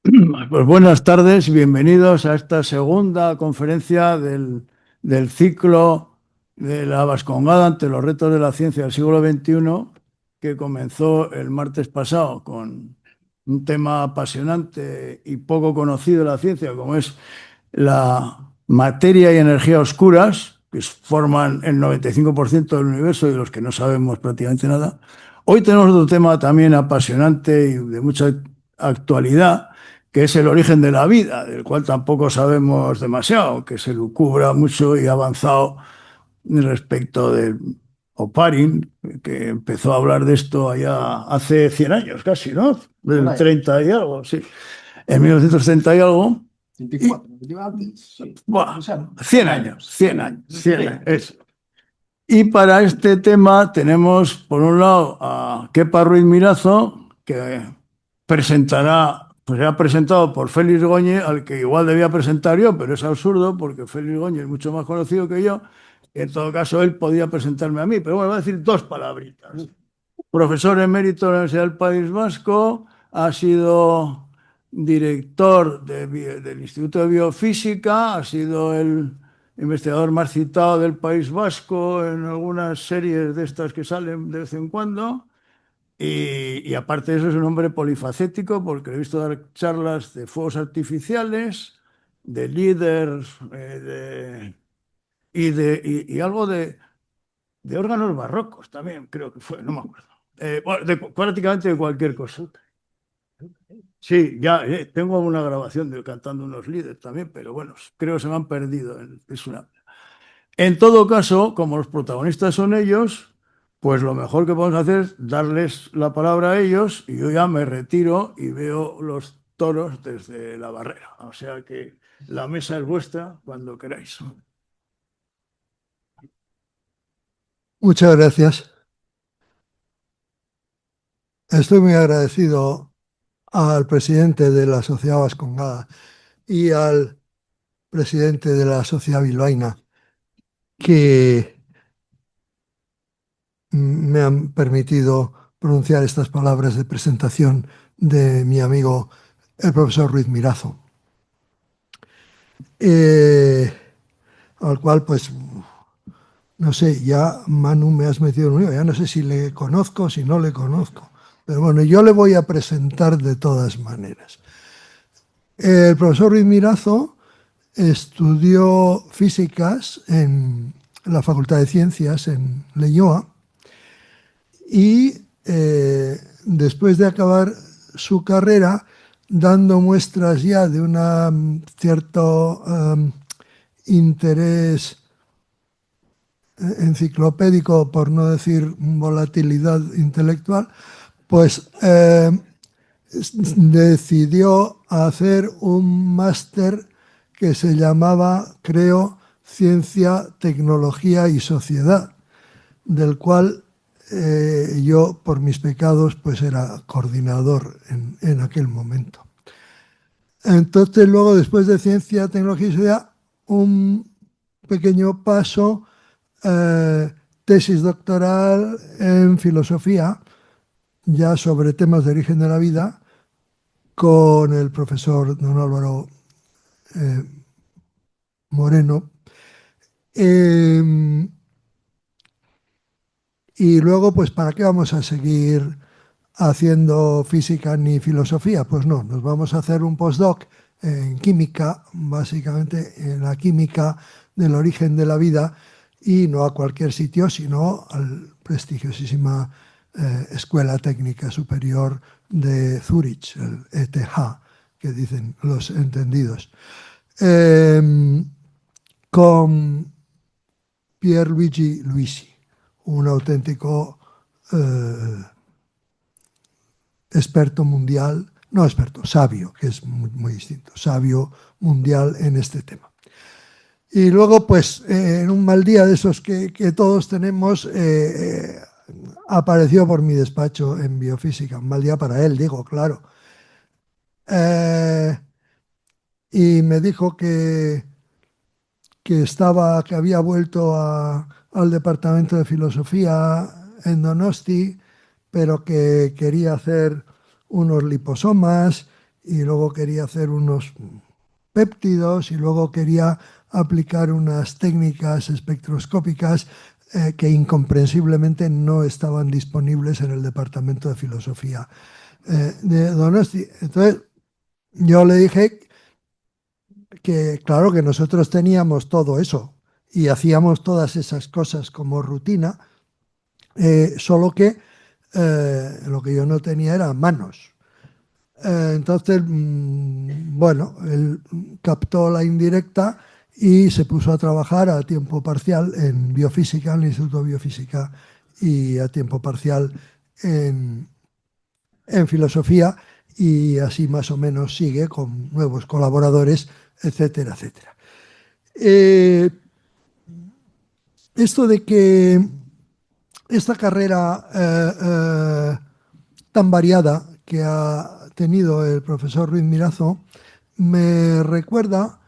Pues buenas tardes y bienvenidos a esta segunda conferencia del ciclo de la Vascongada ante los retos de la ciencia del siglo XXI, que comenzó el martes pasado con un tema apasionante y poco conocido de la ciencia, como es la materia y energía oscuras, que forman el 95% del universo y de los que no sabemos prácticamente nada. Hoy tenemos otro tema también apasionante y de mucha actualidad, que es el origen de la vida, del cual tampoco sabemos demasiado, que se lucubra mucho y ha avanzado respecto de Oparin, que empezó a hablar de esto allá hace 100 años casi, ¿no? Del 30 y algo, sí. En 1930 y algo. 24, antes. Sí. Buah, O sea, 100 años, 100 años, 100 años, eso. Y para este tema tenemos, por un lado, a Kepa Ruiz Mirazo, que presentará, pues se ha presentado por Félix Goñi, al que igual debía presentar yo, pero es absurdo porque Félix Goñi es mucho más conocido que yo. Y en todo caso, él podía presentarme a mí, pero bueno, voy a decir dos palabritas. Profesor emérito de la Universidad del País Vasco, ha sido director del Instituto de Biofísica, ha sido el investigador más citado del País Vasco en algunas series de estas que salen de vez en cuando. Y aparte de eso es un hombre polifacético porque le he visto dar charlas de fuegos artificiales, de líderes y algo de órganos barrocos también, creo que fue, no me acuerdo. Bueno, prácticamente de cualquier cosa. Sí, ya tengo una grabación de él cantando unos líderes también, pero bueno, creo que se me han perdido. En todo caso, como los protagonistas son ellos, pues lo mejor que podemos hacer es darles la palabra a ellos y yo ya me retiro y veo los toros desde la barrera. O sea que la mesa es vuestra cuando queráis. Muchas gracias. Estoy muy agradecido al presidente de la Sociedad Vascongada y al presidente de la Sociedad Bilbaína que me han permitido pronunciar estas palabras de presentación de mi amigo el profesor Ruiz Mirazo, al cual pues no sé, ya Manu me has metido en un lío, ya no sé si le conozco o si no le conozco, pero bueno, yo le voy a presentar de todas maneras. El profesor Ruiz Mirazo estudió físicas en la Facultad de Ciencias en Leioa y después de acabar su carrera, dando muestras ya de un cierto interés enciclopédico, por no decir volatilidad intelectual, pues decidió hacer un máster que se llamaba, creo, Ciencia, Tecnología y Sociedad, del cual yo, por mis pecados, pues era coordinador en aquel momento. Entonces, luego, después de Ciencia, Tecnología y Sociedad, un pequeño paso, tesis doctoral en filosofía, ya sobre temas de origen de la vida, con el profesor don Álvaro Moreno. Y luego, pues, ¿para qué vamos a seguir haciendo física ni filosofía? Pues no, nos vamos a hacer un postdoc en química, básicamente en la química del origen de la vida, y no a cualquier sitio, sino al prestigiosísima Escuela Técnica Superior de Zúrich, el ETH, que dicen los entendidos, con Pierluigi Luisi, un auténtico experto mundial, no experto, sabio, que es muy, muy distinto, sabio mundial en este tema. Y luego, pues, en un mal día de esos que todos tenemos, apareció por mi despacho en biofísica, un mal día para él, digo, claro. Y me dijo que había vuelto al departamento de filosofía en Donosti, pero que quería hacer unos liposomas y luego quería hacer unos péptidos y luego quería aplicar unas técnicas espectroscópicas que incomprensiblemente no estaban disponibles en el Departamento de Filosofía de Donosti. Entonces, yo le dije que, claro, que nosotros teníamos todo eso y hacíamos todas esas cosas como rutina, solo que lo que yo no tenía eran manos. Entonces, bueno, él captó la indirecta y se puso a trabajar a tiempo parcial en biofísica, en el Instituto de Biofísica, y a tiempo parcial en filosofía, y así más o menos sigue con nuevos colaboradores, etcétera, etcétera. Esto de que esta carrera tan variada que ha tenido el profesor Ruiz Mirazo me recuerda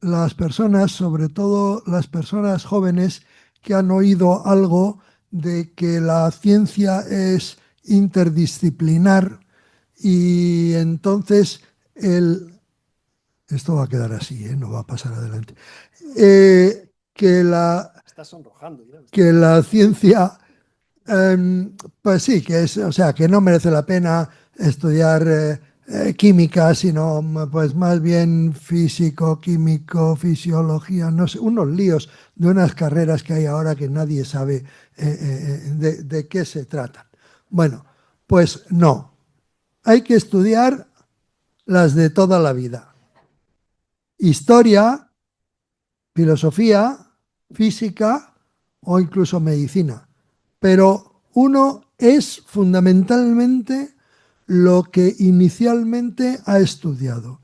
las personas, sobre todo las personas jóvenes, que han oído algo de que la ciencia es interdisciplinar y entonces esto va a quedar así, no va a pasar adelante. Está sonrojando. Que la ciencia, pues sí, o sea, que no merece la pena estudiar química, sino pues más bien físico, químico, fisiología, no sé, unos líos de unas carreras que hay ahora que nadie sabe de qué se tratan. Bueno, pues no, hay que estudiar las de toda la vida. Historia, filosofía, física o incluso medicina. Pero uno es fundamentalmente lo que inicialmente ha estudiado.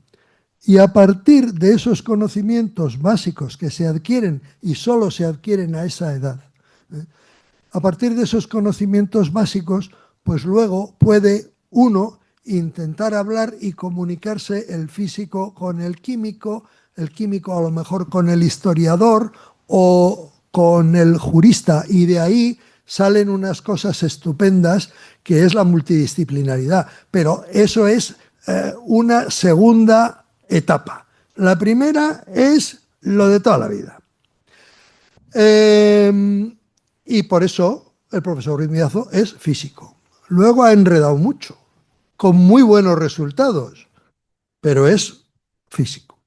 Y a partir de esos conocimientos básicos que se adquieren y solo se adquieren a esa edad, a partir de esos conocimientos básicos, pues luego puede uno intentar hablar y comunicarse el físico con el químico a lo mejor con el historiador o con el jurista, y de ahí salen unas cosas estupendas que es la multidisciplinaridad. Pero eso es una segunda etapa. La primera es lo de toda la vida. Y por eso el profesor Ruiz Mirazo es físico. Luego ha enredado mucho, con muy buenos resultados, pero es físico.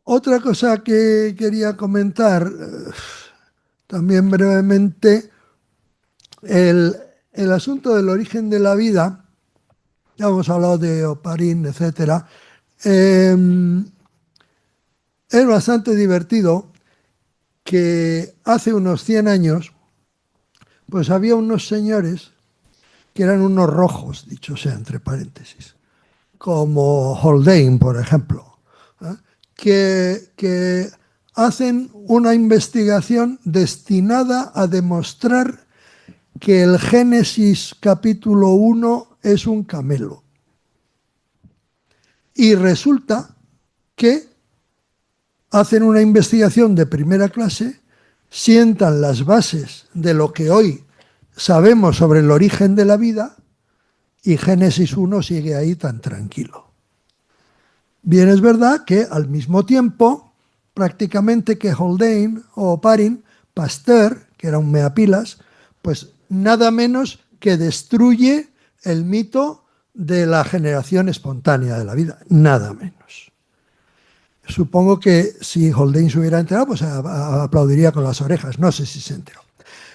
Otra cosa que quería comentar, también brevemente, el asunto del origen de la vida, ya hemos hablado de Oparin, etc. Es bastante divertido que hace unos 100 años, pues había unos señores que eran unos rojos, dicho sea entre paréntesis, como Haldane, por ejemplo, que hacen una investigación destinada a demostrar que el Génesis capítulo 1 es un camelo. Y resulta que hacen una investigación de primera clase, sientan las bases de lo que hoy sabemos sobre el origen de la vida, y Génesis 1 sigue ahí tan tranquilo. Bien, es verdad que al mismo tiempo, prácticamente que Haldane o Oparin, Pasteur, que era un meapilas, pues nada menos que destruye el mito de la generación espontánea de la vida, nada menos. Supongo que si Haldane se hubiera enterado, pues aplaudiría con las orejas, no sé si se enteró.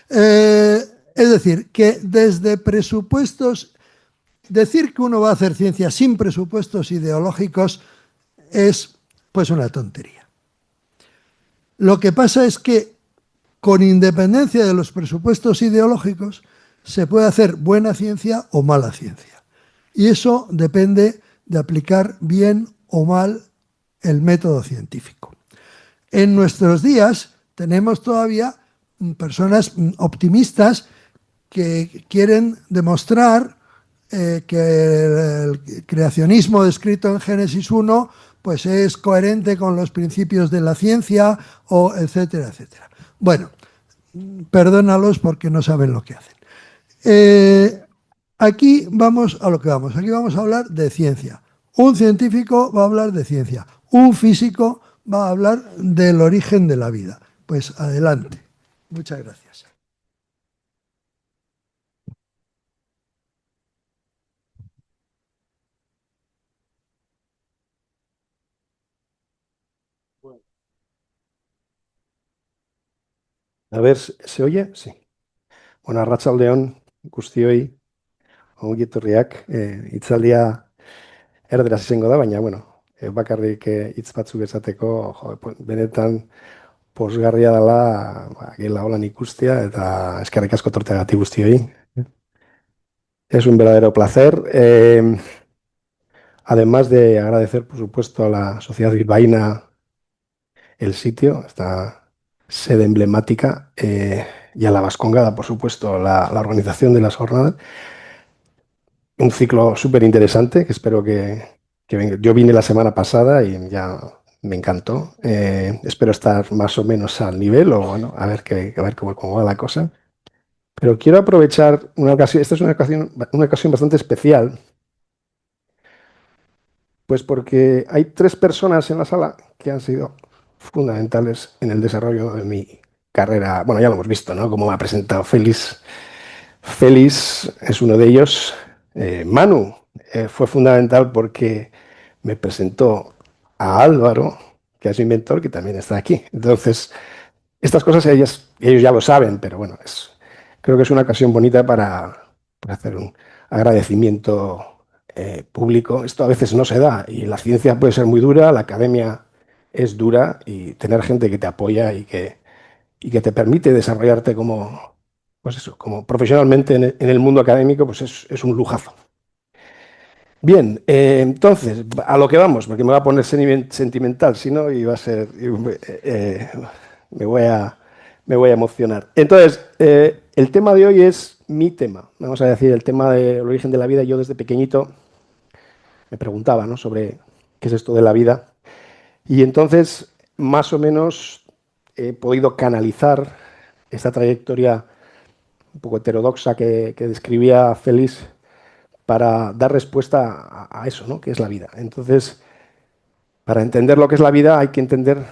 Es decir, que desde presupuestos, decir que uno va a hacer ciencia sin presupuestos ideológicos es pues una tontería. Lo que pasa es que con independencia de los presupuestos ideológicos se puede hacer buena ciencia o mala ciencia. Y eso depende de aplicar bien o mal el método científico. En nuestros días tenemos todavía personas optimistas que quieren demostrar que el creacionismo descrito en Génesis 1 pues es coherente con los principios de la ciencia, o etcétera, etcétera. Bueno, perdónalos porque no saben lo que hacen. Aquí vamos a lo que vamos. Aquí vamos a hablar de ciencia. Un científico va a hablar de ciencia. Un físico va a hablar del origen de la vida. Pues adelante. Muchas gracias. A ver, ¿se oye? Sí. Bueno, arratsaldeon guztioi, ongi etorriak, hitzaldia erderaz izango da, baina, bueno, bakarrik hitz batzuk esateko, benetan pozgarria dela, gela holan ikustea, eta eskerrik asko torteagatik guztioi. Es un verdadero placer. Además de agradecer, por supuesto, a la Sociedad Bilbaína el sitio, esta sede emblemática, y a la Vascongada, por supuesto, la organización de las jornadas. Un ciclo súper interesante que espero que venga. Yo vine la semana pasada y ya me encantó. Espero estar más o menos al nivel o bueno, a ver cómo va la cosa. Pero quiero aprovechar una ocasión, esta es una ocasión bastante especial, pues porque hay 3 personas en la sala que han sido fundamentales en el desarrollo de mi carrera. Bueno, ya lo hemos visto, ¿no? Como me ha presentado Félix. Félix es uno de ellos. Manu fue fundamental porque me presentó a Álvaro, que es mi mentor, que también está aquí. Entonces, estas cosas ellos ya lo saben, pero bueno, creo que es una ocasión bonita para hacer un agradecimiento público. Esto a veces no se da y la ciencia puede ser muy dura, la academia es dura y tener gente que te apoya y que te permite desarrollarte pues eso, como profesionalmente en el mundo académico, pues es un lujazo. Bien, entonces, a lo que vamos, porque me va a poner sentimental, si no, y va a ser, me voy a emocionar. Entonces, el tema de hoy es mi tema, vamos a decir, el tema del origen de la vida. Yo desde pequeñito me preguntaba, ¿no?, sobre qué es esto de la vida, y entonces, más o menos, he podido canalizar esta trayectoria un poco heterodoxa que describía Félix para dar respuesta a eso, ¿no?, que es la vida. Entonces, para entender lo que es la vida hay que entender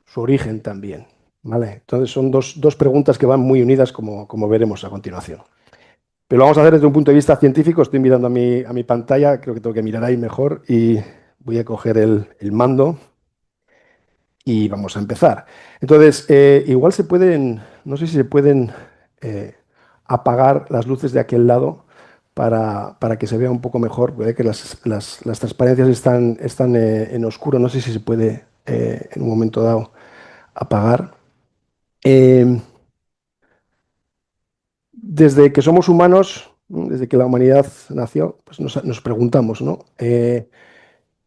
su origen también, ¿vale? Entonces son dos preguntas que van muy unidas, como veremos a continuación. Pero lo vamos a hacer desde un punto de vista científico. Estoy mirando a mi pantalla, creo que tengo que mirar ahí mejor, y voy a coger el mando y vamos a empezar. Entonces, igual no sé si se pueden apagar las luces de aquel lado para que se vea un poco mejor. Puede que las transparencias están en oscuro, no sé si se puede en un momento dado apagar. Desde que somos humanos, desde que la humanidad nació, pues nos preguntamos, ¿no?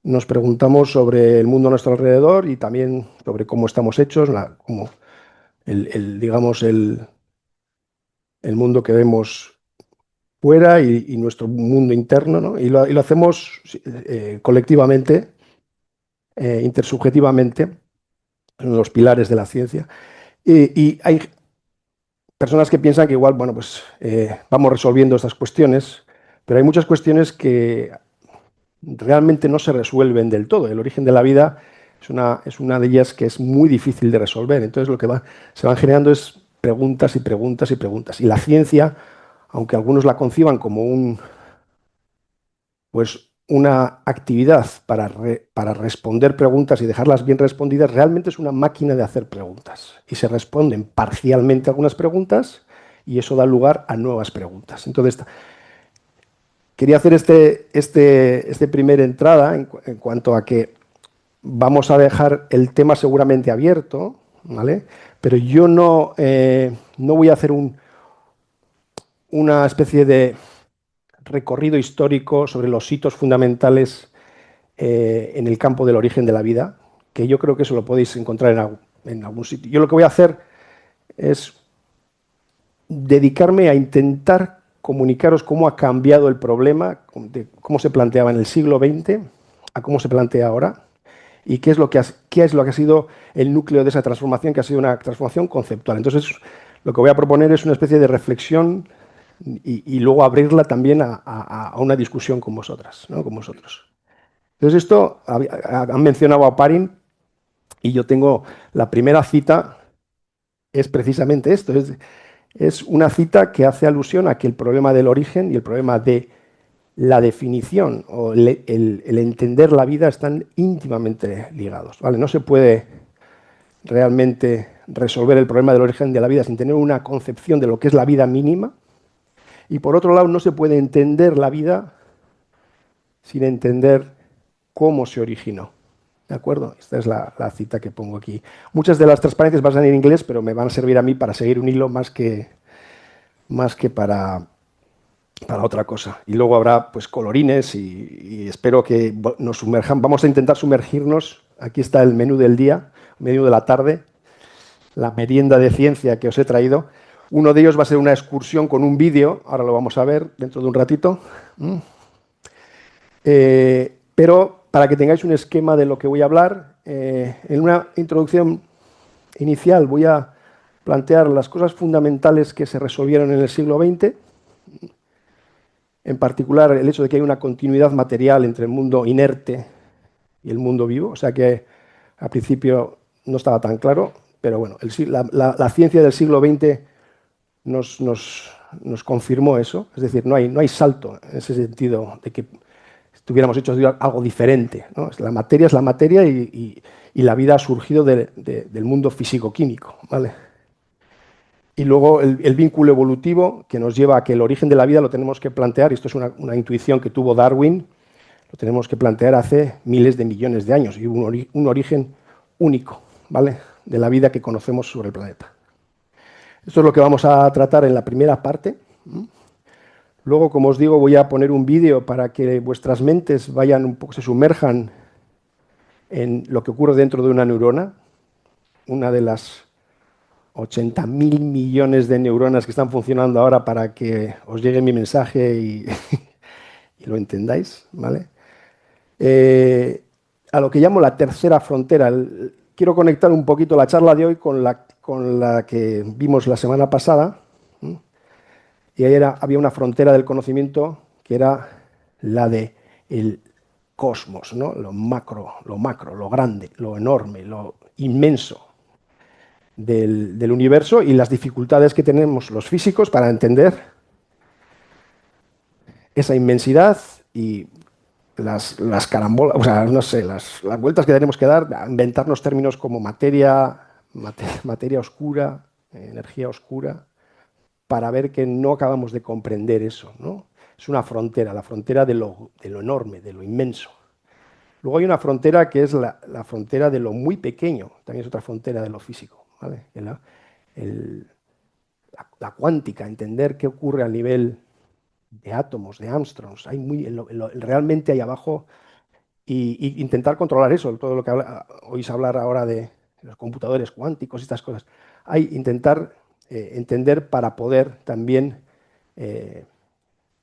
Nos preguntamos sobre el mundo a nuestro alrededor y también sobre cómo estamos hechos, como digamos, el mundo que vemos fuera y nuestro mundo interno, ¿no? Y lo hacemos colectivamente, intersubjetivamente, en los pilares de la ciencia. Y hay personas que piensan que igual, bueno, pues vamos resolviendo estas cuestiones, pero hay muchas cuestiones que realmente no se resuelven del todo. El origen de la vida es una de ellas que es muy difícil de resolver. Entonces lo que se van generando es preguntas y preguntas y preguntas. Y la ciencia, aunque algunos la conciban como una actividad para responder preguntas y dejarlas bien respondidas, realmente es una máquina de hacer preguntas. Y se responden parcialmente algunas preguntas y eso da lugar a nuevas preguntas. Entonces, quería hacer este primer entrada en cuanto a que vamos a dejar el tema seguramente abierto, ¿vale? Pero yo no voy a hacer una especie de recorrido histórico sobre los hitos fundamentales en el campo del origen de la vida, que yo creo que eso lo podéis encontrar en algún sitio. Yo lo que voy a hacer es dedicarme a intentar comunicaros cómo ha cambiado el problema, de cómo se planteaba en el siglo XX a cómo se plantea ahora, y qué es lo que ha sido el núcleo de esa transformación, que ha sido una transformación conceptual. Entonces, lo que voy a proponer es una especie de reflexión y luego abrirla también a una discusión con vosotras, ¿no? Con vosotros. Entonces esto, han mencionado a Parin, y yo tengo la primera cita, es precisamente esto, es una cita que hace alusión a que el problema del origen y el problema de la definición o el entender la vida están íntimamente ligados, ¿vale? No se puede realmente resolver el problema del origen de la vida sin tener una concepción de lo que es la vida mínima, y por otro lado no se puede entender la vida sin entender cómo se originó. ¿De acuerdo? Esta es la cita que pongo aquí. Muchas de las transparencias van a ser en inglés, pero me van a servir a mí para seguir un hilo más que para otra cosa. Y luego habrá pues colorines y espero que nos sumerjan. Vamos a intentar sumergirnos. Aquí está el menú del día, menú de la tarde, la merienda de ciencia que os he traído. Uno de ellos va a ser una excursión con un vídeo, ahora lo vamos a ver dentro de un ratito. Pero para que tengáis un esquema de lo que voy a hablar, en una introducción inicial voy a plantear las cosas fundamentales que se resolvieron en el siglo XX, en particular el hecho de que hay una continuidad material entre el mundo inerte y el mundo vivo, o sea que al principio no estaba tan claro, pero bueno, la ciencia del siglo XX nos confirmó eso, es decir, no hay salto en ese sentido de que tuviéramos hecho algo diferente, ¿no? La materia es la materia y la vida ha surgido del mundo físico-químico, ¿vale? Y luego el vínculo evolutivo que nos lleva a que el origen de la vida lo tenemos que plantear, y esto es una intuición que tuvo Darwin, lo tenemos que plantear hace miles de millones de años, y hubo un origen único, ¿vale?, de la vida que conocemos sobre el planeta. Esto es lo que vamos a tratar en la primera parte. Luego, como os digo, voy a poner un vídeo para que vuestras mentes vayan un poco, se sumerjan en lo que ocurre dentro de una neurona, una de las 80.000 millones de neuronas que están funcionando ahora para que os llegue mi mensaje y lo entendáis, ¿vale? A lo que llamo la tercera frontera. Quiero conectar un poquito la charla de hoy con la que vimos la semana pasada. Y ahí había una frontera del conocimiento que era la del cosmos, ¿no? Lo macro, lo grande, lo enorme, lo inmenso del universo, y las dificultades que tenemos los físicos para entender esa inmensidad y las carambolas, o sea, no sé, las vueltas que tenemos que dar a inventarnos términos como materia oscura, energía oscura, para ver que no acabamos de comprender eso, ¿no? Es una frontera, la frontera de lo enorme, de lo inmenso. Luego hay una frontera que es la frontera de lo muy pequeño, también es otra frontera de lo físico, ¿vale? La cuántica, entender qué ocurre a nivel de átomos, de Armstrongs, realmente ahí abajo, y intentar controlar eso, todo lo que oís hablar ahora de los computadores cuánticos y estas cosas. Intentar entender para poder también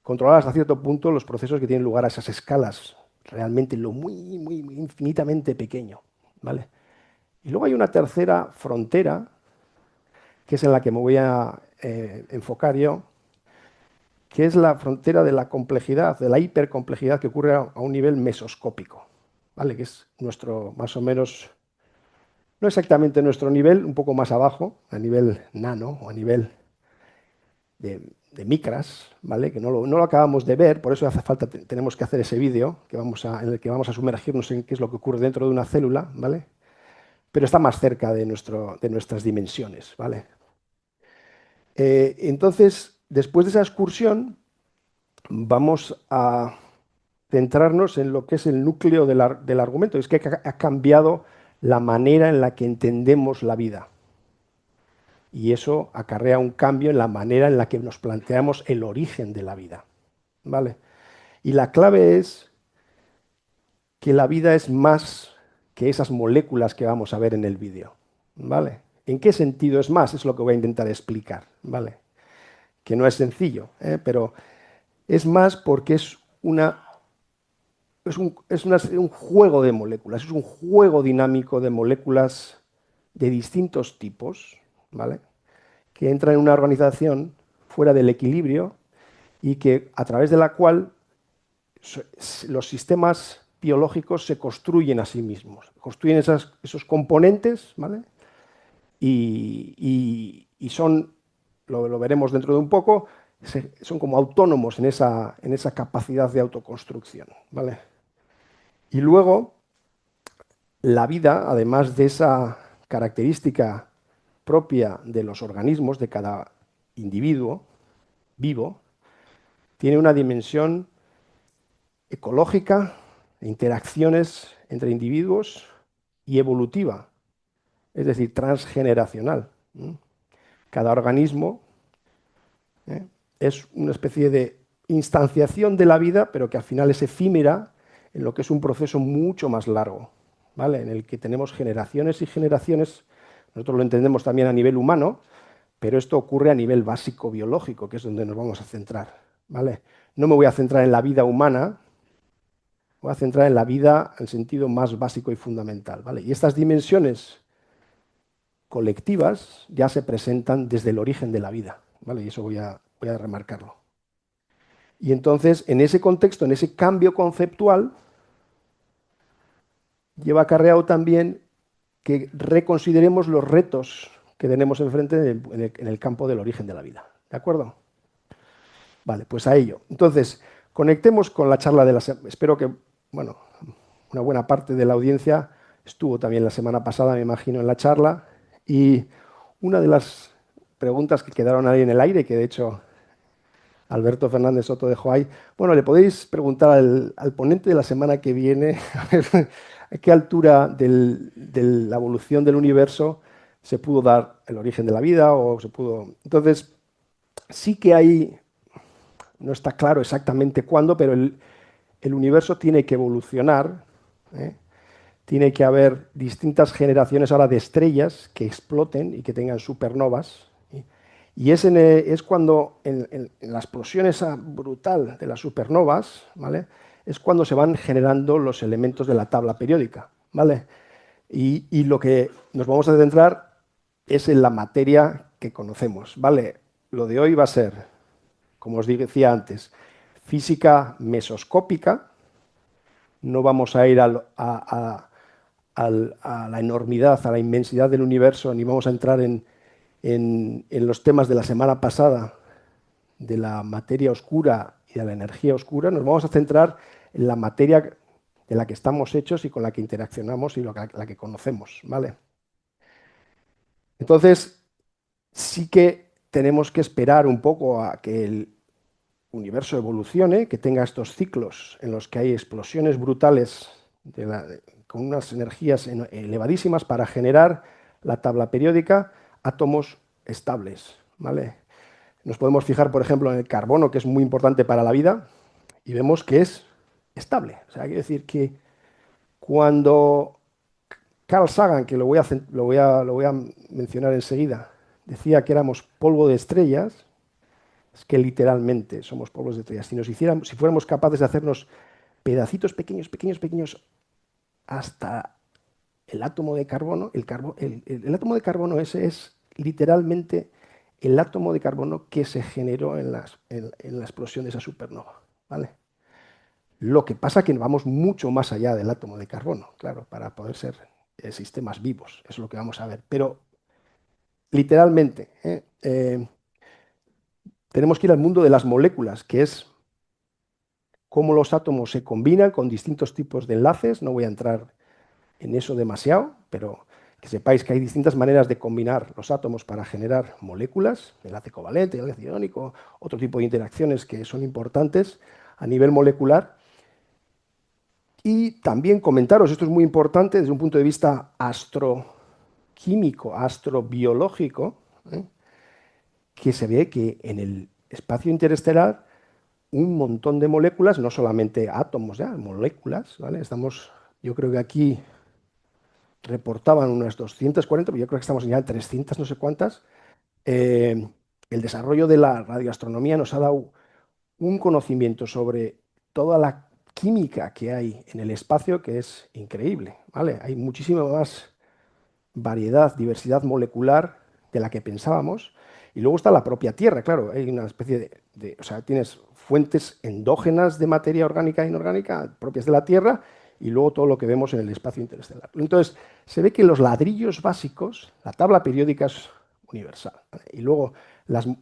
controlar hasta cierto punto los procesos que tienen lugar a esas escalas, realmente lo muy, muy, muy infinitamente pequeño, ¿vale? Y luego hay una tercera frontera, que es en la que me voy a enfocar yo, que es la frontera de la complejidad, de la hipercomplejidad que ocurre a un nivel mesoscópico, ¿vale? Que es nuestro, más o menos, no exactamente nuestro nivel, un poco más abajo, a nivel nano o a nivel de micras, ¿vale? Que no lo acabamos de ver, por eso hace falta, tenemos que hacer ese vídeo en el que vamos a sumergirnos en qué es lo que ocurre dentro de una célula, ¿vale? Pero está más cerca de nuestras dimensiones, ¿vale? Entonces, después de esa excursión, vamos a centrarnos en lo que es el núcleo del argumento. Es que ha cambiado la manera en la que entendemos la vida. Y eso acarrea un cambio en la manera en la que nos planteamos el origen de la vida, ¿vale? Y la clave es que la vida es más que esas moléculas que vamos a ver en el vídeo, ¿vale? ¿En qué sentido es más? Es lo que voy a intentar explicar, ¿vale? Que no es sencillo, pero es más porque es un juego de moléculas, es un juego dinámico de moléculas de distintos tipos, ¿vale?, que entran en una organización fuera del equilibrio y que a través de la cual los sistemas biológicos se construyen a sí mismos, construyen esos componentes, ¿vale? Y son, lo veremos dentro de un poco, son como autónomos en esa capacidad de autoconstrucción, ¿vale? Y luego, la vida, además de esa característica propia de los organismos, de cada individuo vivo, tiene una dimensión ecológica, de interacciones entre individuos y evolutiva, es decir, transgeneracional. Cada organismo es una especie de instanciación de la vida, pero que al final es efímera en lo que es un proceso mucho más largo, ¿vale? En el que tenemos generaciones y generaciones. Nosotros lo entendemos también a nivel humano, pero esto ocurre a nivel básico biológico, que es donde nos vamos a centrar, ¿vale? No me voy a centrar en la vida humana, voy a centrar en la vida en sentido más básico y fundamental, ¿vale? Y estas dimensiones colectivas ya se presentan desde el origen de la vida, ¿vale? Y eso voy a remarcarlo. Y entonces, en ese contexto, en ese cambio conceptual, lleva acarreado también que reconsideremos los retos que tenemos enfrente en el campo del origen de la vida. ¿De acuerdo? Vale, pues a ello. Entonces, conectemos con la charla de la semana. Espero que, bueno, una buena parte de la audiencia estuvo también la semana pasada, me imagino, en la charla. Y una de las preguntas que quedaron ahí en el aire, que de hecho Alberto Fernández Soto dejó ahí, bueno, le podéis preguntar al ponente de la semana que viene a ver a qué altura de la evolución del universo se pudo dar el origen de la vida o se pudo... Entonces, sí que hay, no está claro exactamente cuándo, pero el universo tiene que evolucionar, ¿eh? Tiene que haber distintas generaciones ahora de estrellas que exploten y que tengan supernovas. Y es cuando en la explosión esa brutal de las supernovas, ¿vale? Es cuando se van generando los elementos de la tabla periódica, ¿vale? Y lo que nos vamos a centrar es en la materia que conocemos, ¿vale? Lo de hoy va a ser, como os decía antes, física mesoscópica. No vamos a ir a la enormidad, a la inmensidad del universo, ni vamos a entrar en los temas de la semana pasada, de la materia oscura y de la energía oscura. Nos vamos a centrar en la materia de la que estamos hechos y con la que interaccionamos y la que conocemos, ¿vale? Entonces, sí que tenemos que esperar un poco a que el universo evolucione, que tenga estos ciclos en los que hay explosiones brutales con unas energías elevadísimas para generar la tabla periódica, átomos estables, ¿vale? Nos podemos fijar, por ejemplo, en el carbono, que es muy importante para la vida, y vemos que es estable. O sea, quiere decir que cuando Carl Sagan, que lo voy a mencionar enseguida, decía que éramos polvo de estrellas, es que literalmente somos polvos de estrellas. Si fuéramos capaces de hacernos pedacitos pequeños, pequeños, pequeños, hasta el átomo de carbono, el átomo de carbono ese es literalmente el átomo de carbono que se generó en la explosión de esa supernova, ¿vale? Lo que pasa es que vamos mucho más allá del átomo de carbono, claro, para poder ser sistemas vivos, es lo que vamos a ver. Pero literalmente, tenemos que ir al mundo de las moléculas, que es cómo los átomos se combinan con distintos tipos de enlaces. No voy a entrar en eso demasiado, pero que sepáis que hay distintas maneras de combinar los átomos para generar moléculas, enlace covalente, enlace iónico, otro tipo de interacciones que son importantes a nivel molecular. Y también comentaros, esto es muy importante desde un punto de vista astroquímico, astrobiológico, que se ve que en el espacio interestelar un montón de moléculas, no solamente átomos, ya, moléculas, ¿vale? Yo creo que aquí reportaban unas 240, pero yo creo que estamos ya en 300, no sé cuántas. El desarrollo de la radioastronomía nos ha dado un conocimiento sobre toda la química que hay en el espacio que es increíble, ¿vale? Hay muchísima más variedad, diversidad molecular de la que pensábamos. Y luego está la propia Tierra, claro, hay una especie o sea, tienes fuentes endógenas de materia orgánica e inorgánica propias de la Tierra y luego todo lo que vemos en el espacio interestelar. Entonces, se ve que los ladrillos básicos, la tabla periódica es universal, ¿vale? Y luego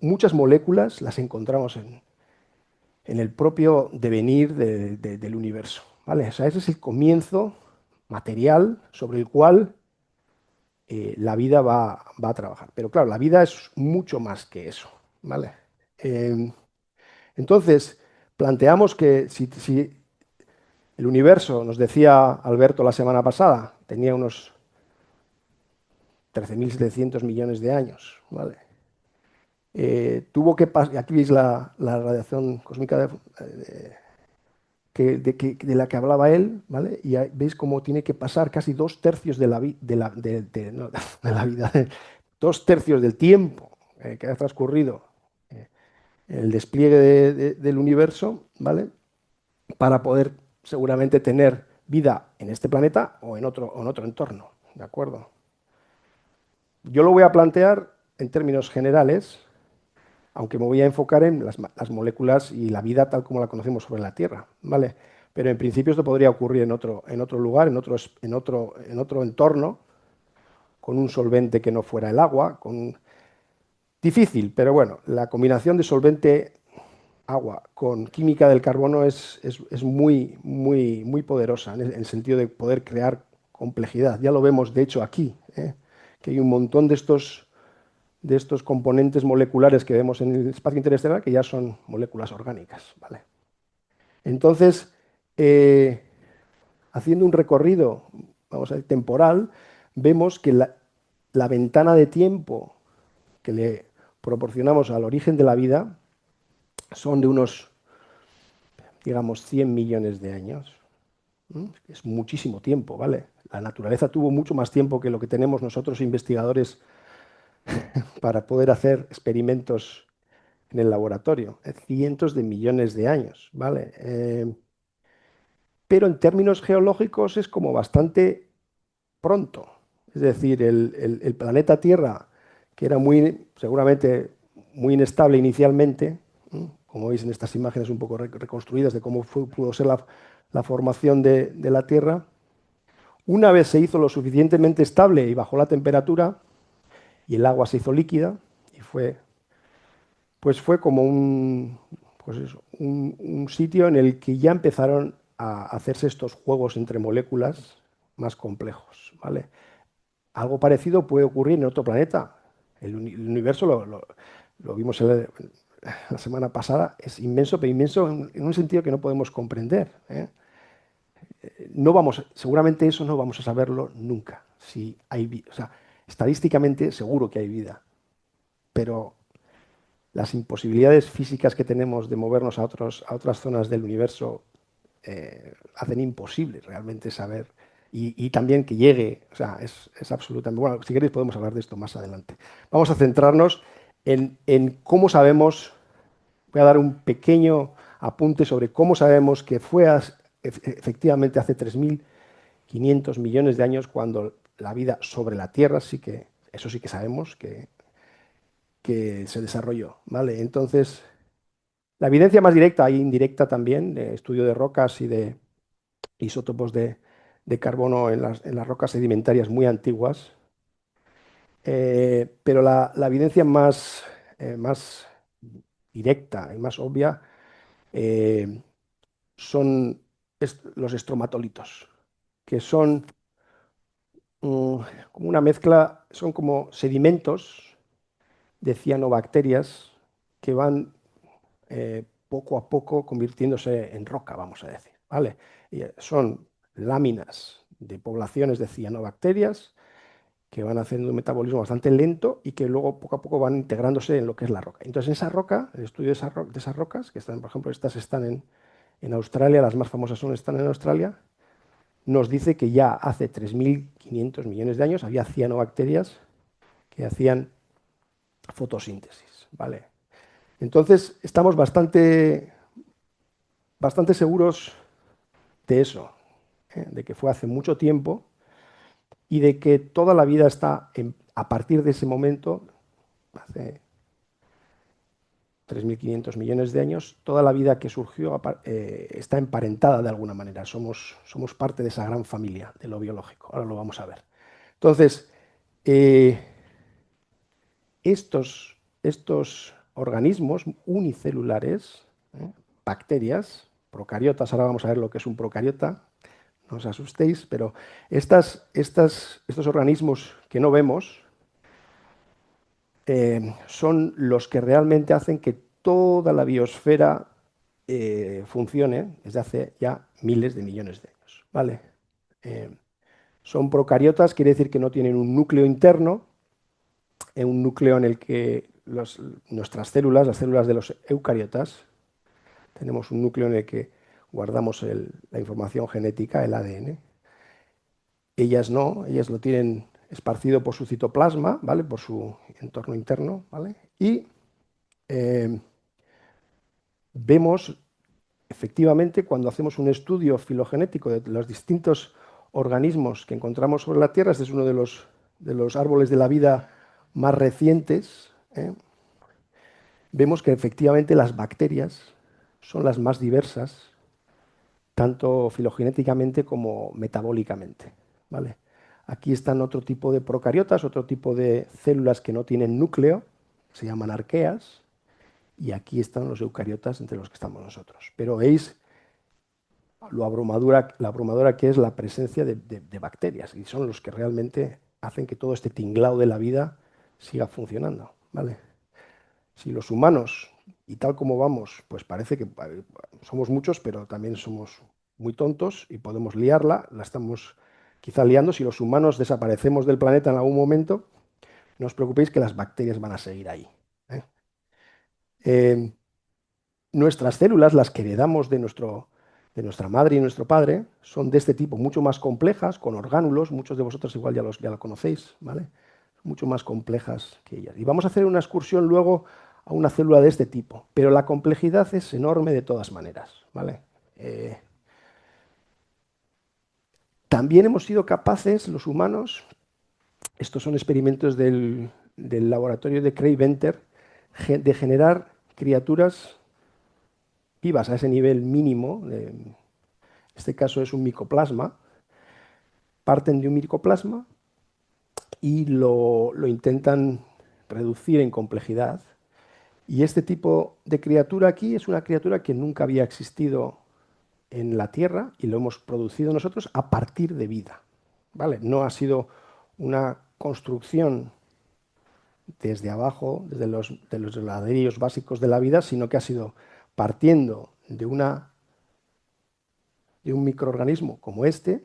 muchas moléculas las encontramos en el propio devenir del universo, ¿vale? O sea, ese es el comienzo material sobre el cual la vida va a trabajar. Pero claro, la vida es mucho más que eso, ¿vale? Entonces, planteamos que si el universo, nos decía Alberto la semana pasada, tenía unos 13.700 millones de años, ¿vale? Tuvo que pasar, aquí veis la radiación cósmica de la que hablaba él, ¿vale? Y ahí veis cómo tiene que pasar casi 2/3 no, de la vida, 2/3 del tiempo que ha transcurrido en el despliegue del universo, ¿vale? Para poder seguramente tener vida en este planeta o en otro entorno, ¿de acuerdo? Yo lo voy a plantear en términos generales, aunque me voy a enfocar en las moléculas y la vida tal como la conocemos sobre la Tierra, ¿vale? Pero en principio esto podría ocurrir en otro lugar, en otro entorno, con un solvente que no fuera el agua, difícil, pero bueno, la combinación de solvente agua con química del carbono es muy, muy, muy poderosa en el sentido de poder crear complejidad. Ya lo vemos, de hecho, aquí, que hay un montón de estos componentes moleculares que vemos en el espacio interestelar que ya son moléculas orgánicas, ¿vale? Entonces, haciendo un recorrido, vamos a decir, temporal, vemos que la ventana de tiempo que le proporcionamos al origen de la vida son de unos, digamos, 100 millones de años. Es muchísimo tiempo, ¿vale? La naturaleza tuvo mucho más tiempo que lo que tenemos nosotros investigadores para poder hacer experimentos en el laboratorio. Cientos de millones de años, ¿vale? Pero en términos geológicos es como bastante pronto. Es decir, el planeta Tierra, que era seguramente muy inestable inicialmente, como veis en estas imágenes un poco reconstruidas de cómo pudo ser la formación de la Tierra, una vez se hizo lo suficientemente estable y bajó la temperatura y el agua se hizo líquida y fue como un sitio en el que ya empezaron a hacerse estos juegos entre moléculas más complejos, ¿vale? Algo parecido puede ocurrir en otro planeta. El universo, lo vimos la semana pasada, es inmenso, pero inmenso en un sentido que no podemos comprender, ¿eh? Seguramente eso no vamos a saberlo nunca. Si hay, o sea, estadísticamente seguro que hay vida, pero las imposibilidades físicas que tenemos de movernos a otras zonas del universo hacen imposible realmente saber y también que llegue, o sea, es absolutamente... Bueno, si queréis podemos hablar de esto más adelante. Vamos a centrarnos en cómo sabemos, voy a dar un pequeño apunte sobre cómo sabemos que fue efectivamente hace 3.500 millones de años cuando la vida sobre la Tierra, eso sí que sabemos que se desarrolló, ¿vale? Entonces, la evidencia más directa e indirecta también, de estudio de rocas y de isótopos de carbono en las rocas sedimentarias muy antiguas, pero la evidencia más directa y más obvia son los estromatolitos, que son como una mezcla, son como sedimentos de cianobacterias que van poco a poco convirtiéndose en roca, vamos a decir, ¿vale? Y son láminas de poblaciones de cianobacterias que van haciendo un metabolismo bastante lento y que luego poco a poco van integrándose en lo que es la roca. Entonces, en esa roca, el estudio de esas rocas, que están, por ejemplo, estas están en Australia, las más famosas están en Australia, nos dice que ya hace 3.500 millones de años había cianobacterias que hacían fotosíntesis, ¿vale? Entonces, estamos bastante seguros de eso, de que fue hace mucho tiempo y de que toda la vida está, a partir de ese momento, hace 3.500 millones de años, toda la vida que surgió está emparentada de alguna manera. Somos parte de esa gran familia de lo biológico. Ahora lo vamos a ver. Entonces, estos organismos unicelulares, bacterias, procariotas, ahora vamos a ver lo que es un procariota, no os asustéis, pero estos organismos que no vemos son los que realmente hacen que toda la biosfera funcione desde hace ya miles de millones de años. ¿Vale? Son procariotas, quiere decir que no tienen un núcleo interno, un núcleo en el que nuestras células, las células de los eucariotas, tenemos un núcleo en el que guardamos la información genética, el ADN. Ellas no, ellas lo tienen esparcido por su citoplasma, ¿vale? Por su entorno interno, ¿vale? Y vemos, efectivamente, cuando hacemos un estudio filogenético de los distintos organismos que encontramos sobre la Tierra, este es uno de los árboles de la vida más recientes, vemos que efectivamente las bacterias son las más diversas, tanto filogenéticamente como metabólicamente, ¿vale? Aquí están otro tipo de procariotas, otro tipo de células que no tienen núcleo, se llaman arqueas, y aquí están los eucariotas entre los que estamos nosotros. Pero veis la abrumadora que es la presencia de bacterias, y son los que realmente hacen que todo este tinglado de la vida siga funcionando, ¿vale? Si los humanos, y tal como vamos, pues parece que somos muchos, pero también somos muy tontos y podemos liarla, la estamos quizá liando. Si los humanos desaparecemos del planeta en algún momento, no os preocupéis que las bacterias van a seguir ahí. Nuestras células, las que heredamos de nuestra madre y nuestro padre, son de este tipo, mucho más complejas, con orgánulos, muchos de vosotros igual ya lo conocéis, ¿vale? Mucho más complejas que ellas. Y vamos a hacer una excursión luego a una célula de este tipo, pero la complejidad es enorme de todas maneras, ¿vale? También hemos sido capaces, los humanos, estos son experimentos del laboratorio de Craig Venter, de generar criaturas vivas a ese nivel mínimo, en este caso es un micoplasma, parten de un micoplasma y lo intentan reducir en complejidad. Y este tipo de criatura aquí es una criatura que nunca había existido en la Tierra y lo hemos producido nosotros a partir de vida, ¿vale? No ha sido una construcción desde abajo, desde los ladrillos básicos de la vida, sino que ha sido partiendo de un microorganismo como este,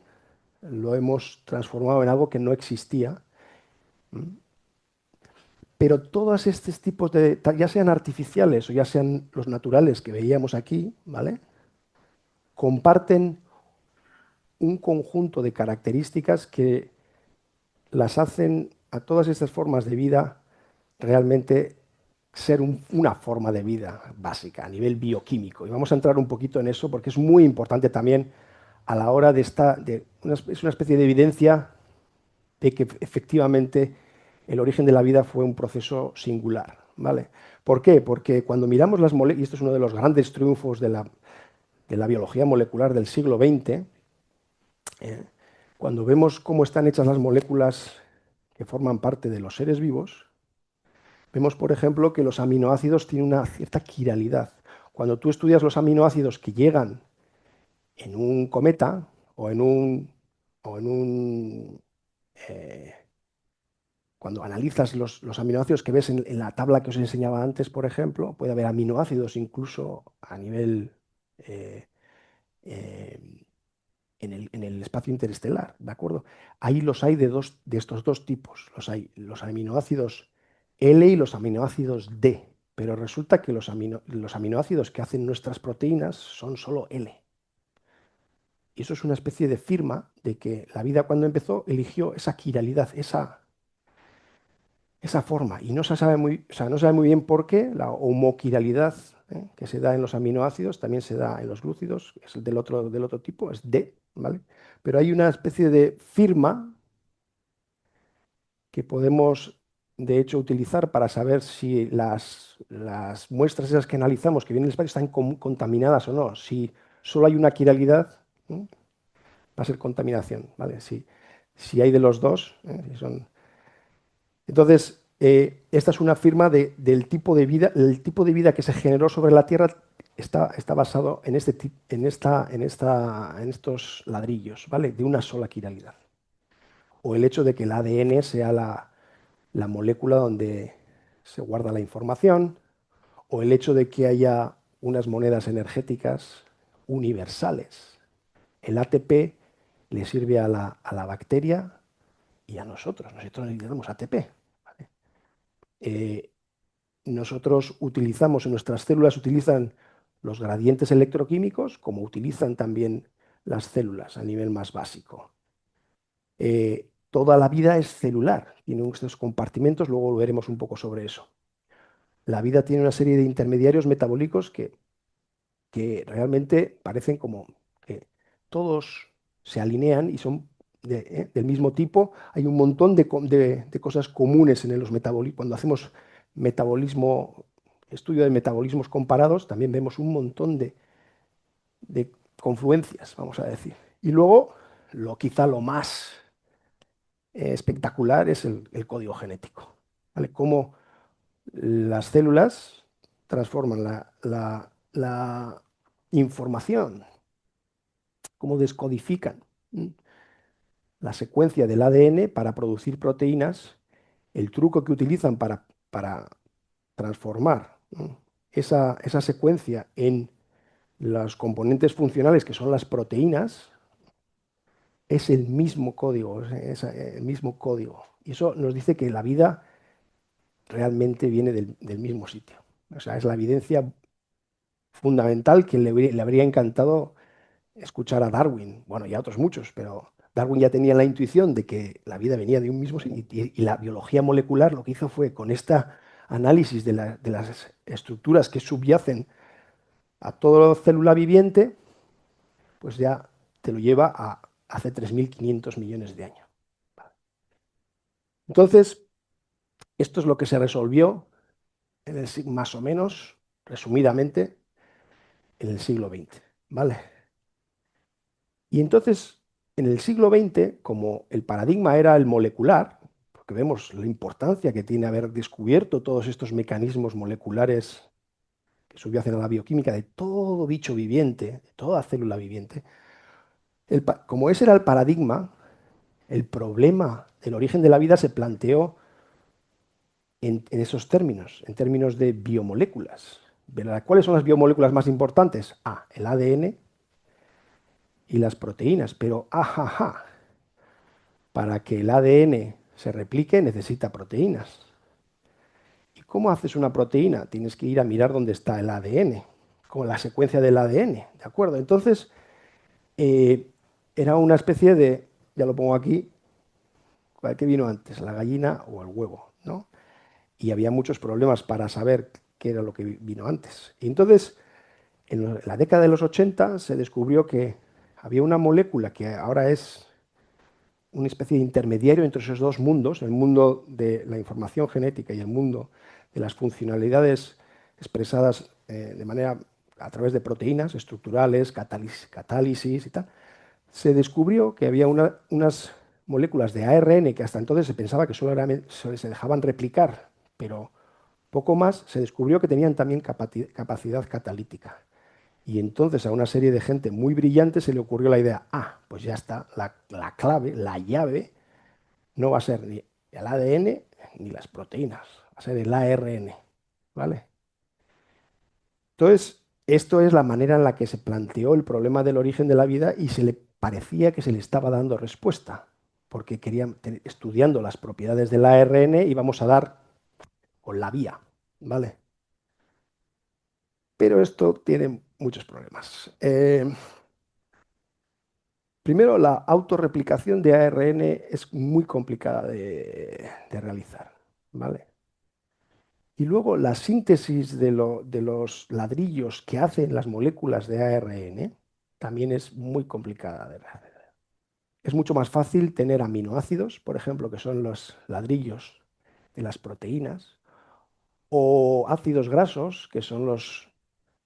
lo hemos transformado en algo que no existía. Pero todos estos tipos ya sean artificiales o ya sean los naturales que veíamos aquí, ¿vale? Comparten un conjunto de características que las hacen a todas estas formas de vida realmente ser una forma de vida básica a nivel bioquímico. Y vamos a entrar un poquito en eso porque es muy importante también a la hora es una especie de evidencia de que efectivamente el origen de la vida fue un proceso singular, ¿vale? ¿Por qué? Porque cuando miramos las moléculas, y esto es uno de los grandes triunfos de la biología molecular del siglo XX, cuando vemos cómo están hechas las moléculas que forman parte de los seres vivos, vemos, por ejemplo, que los aminoácidos tienen una cierta quiralidad. Cuando tú estudias los aminoácidos que llegan en un cometa o en un cuando analizas los aminoácidos que ves en la tabla que os enseñaba antes, por ejemplo, puede haber aminoácidos incluso a nivel en el espacio interestelar, ¿de acuerdo? Ahí los hay de estos dos tipos. Hay los aminoácidos L y los aminoácidos D. Pero resulta que los aminoácidos que hacen nuestras proteínas son solo L. Y eso es una especie de firma de que la vida cuando empezó eligió esa quiralidad, esa forma. Y no se sabe no sabe muy bien por qué. La homoquiralidad que se da en los aminoácidos también se da en los glúcidos, es el del otro tipo, es D, ¿vale? Pero hay una especie de firma que podemos de hecho, utilizar para saber si las muestras esas que analizamos que vienen del espacio están contaminadas o no. Si solo hay una quiralidad, va a ser contaminación, ¿vale? Si hay de los dos, si son... Entonces, esta es una firma del tipo de vida, el tipo de vida que se generó sobre la Tierra está basado en estos ladrillos, ¿vale? De una sola quiralidad. O el hecho de que el ADN sea la molécula donde se guarda la información, o el hecho de que haya unas monedas energéticas universales. El ATP le sirve a la bacteria y a nosotros. Nosotros necesitamos ATP. ¿Vale? Nosotros utilizamos, en nuestras células utilizan los gradientes electroquímicos, como utilizan también las células a nivel más básico. Toda la vida es celular, tiene estos compartimentos, luego veremos un poco sobre eso. La vida tiene una serie de intermediarios metabólicos que realmente parecen como que todos se alinean y son del mismo tipo. Hay un montón de cosas comunes en los metabolismos. Cuando hacemos estudio de metabolismos comparados, también vemos un montón de confluencias, vamos a decir. Y luego, quizá lo más espectacular es el código genético. ¿Vale? Cómo las células transforman la información, cómo descodifican la secuencia del ADN para producir proteínas, el truco que utilizan para transformar esa secuencia en los componentes funcionales que son las proteínas, es el mismo código, es el mismo código. Y eso nos dice que la vida realmente viene del mismo sitio. O sea, es la evidencia fundamental que le habría encantado escuchar a Darwin, bueno, y a otros muchos, pero Darwin ya tenía la intuición de que la vida venía de un mismo sitio y la biología molecular lo que hizo fue, con este análisis de las estructuras que subyacen a toda célula viviente, pues ya te lo lleva a hace 3.500 millones de años. Entonces, esto es lo que se resolvió más o menos, resumidamente, en el siglo XX, ¿vale? Y entonces, en el siglo XX, como el paradigma era el molecular, porque vemos la importancia que tiene haber descubierto todos estos mecanismos moleculares que subyacen a la bioquímica de todo bicho viviente, de toda célula viviente, como ese era el paradigma, el problema del origen de la vida se planteó en esos términos, en términos de biomoléculas. ¿Cuáles son las biomoléculas más importantes? El ADN y las proteínas, pero ajaja, para que el ADN se replique necesita proteínas. ¿Y cómo haces una proteína? Tienes que ir a mirar dónde está el ADN, con la secuencia del ADN, ¿de acuerdo? Entonces, era una especie de, ya lo pongo aquí, ¿qué vino antes, la gallina o el huevo? ¿No? Y había muchos problemas para saber qué era lo que vino antes. Y entonces, en la década de los 80 se descubrió que había una molécula que ahora es una especie de intermediario entre esos dos mundos, el mundo de la información genética y el mundo de las funcionalidades expresadas de manera a través de proteínas estructurales, catálisis y tal. Se descubrió que había unas moléculas de ARN que hasta entonces se pensaba que solo se dejaban replicar, pero poco más. Se descubrió que tenían también capacidad catalítica. Y entonces a una serie de gente muy brillante se le ocurrió la idea, pues ya está, la clave, la llave, no va a ser ni el ADN ni las proteínas, va a ser el ARN, ¿vale? Entonces, esto es la manera en la que se planteó el problema del origen de la vida y se le parecía que se le estaba dando respuesta, porque estudiando las propiedades del ARN íbamos a dar con la vía, ¿vale? Pero esto tiene muchos problemas. Primero, la autorreplicación de ARN es muy complicada de realizar, ¿vale? Y luego la síntesis de los ladrillos que hacen las moléculas de ARN también es muy complicada de realizar. Es mucho más fácil tener aminoácidos, por ejemplo, que son los ladrillos de las proteínas, o ácidos grasos, que son los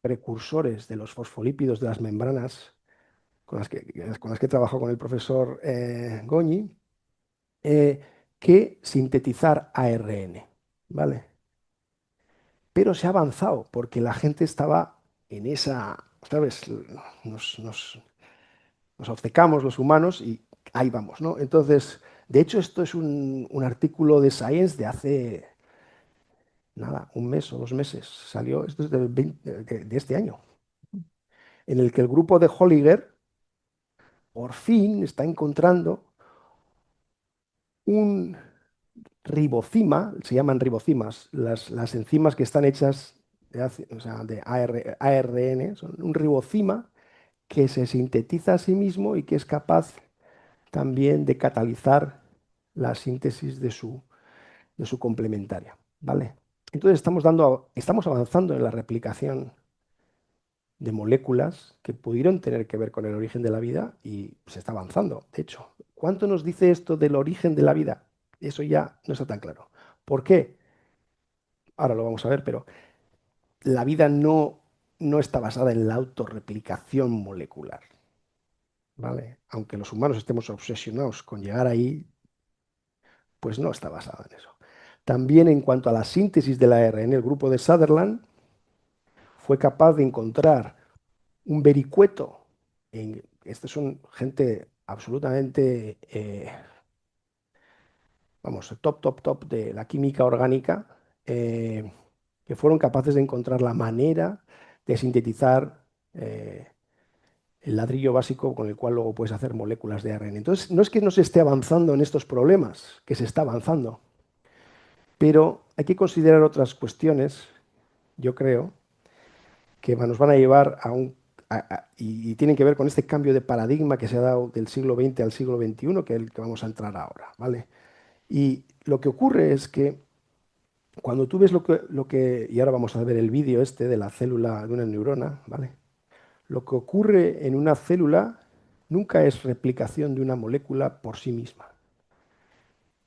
precursores de los fosfolípidos de las membranas con las que trabajó con el profesor Goñi, que sintetizar ARN, ¿vale? Pero se ha avanzado porque la gente estaba en esa, ¿sabes? Nos obcecamos los humanos y ahí vamos, ¿no? Entonces, de hecho, esto es un artículo de Science de hace, nada, un mes o 2 meses. Salió, esto es de este año, en el que el grupo de Holliger por fin está encontrando un ribocima, se llaman ribocimas, las enzimas que están hechas o sea, de ARN, son un ribocima que se sintetiza a sí mismo y que es capaz también de catalizar la síntesis de su complementaria, ¿vale? Entonces estamos avanzando en la replicación de moléculas que pudieron tener que ver con el origen de la vida y se está avanzando. De hecho, ¿cuánto nos dice esto del origen de la vida? Eso ya no está tan claro. ¿Por qué? Ahora lo vamos a ver, pero la vida no está basada en la autorreplicación molecular, ¿vale? Aunque los humanos estemos obsesionados con llegar ahí, pues no está basada en eso. También en cuanto a la síntesis del ARN, el grupo de Sutherland fue capaz de encontrar un vericueto. Estos son gente absolutamente, vamos, top de la química orgánica, que fueron capaces de encontrar la manera de sintetizar el ladrillo básico con el cual luego puedes hacer moléculas de ARN. Entonces, no es que no se esté avanzando en estos problemas, que se está avanzando, pero hay que considerar otras cuestiones, yo creo, que nos van a llevar y tienen que ver con este cambio de paradigma que se ha dado del siglo XX al siglo XXI, que es el que vamos a entrar ahora, ¿vale? Y lo que ocurre es que cuando tú ves y ahora vamos a ver el vídeo este de la célula de una neurona, ¿vale? Lo que ocurre en una célula nunca es replicación de una molécula por sí misma.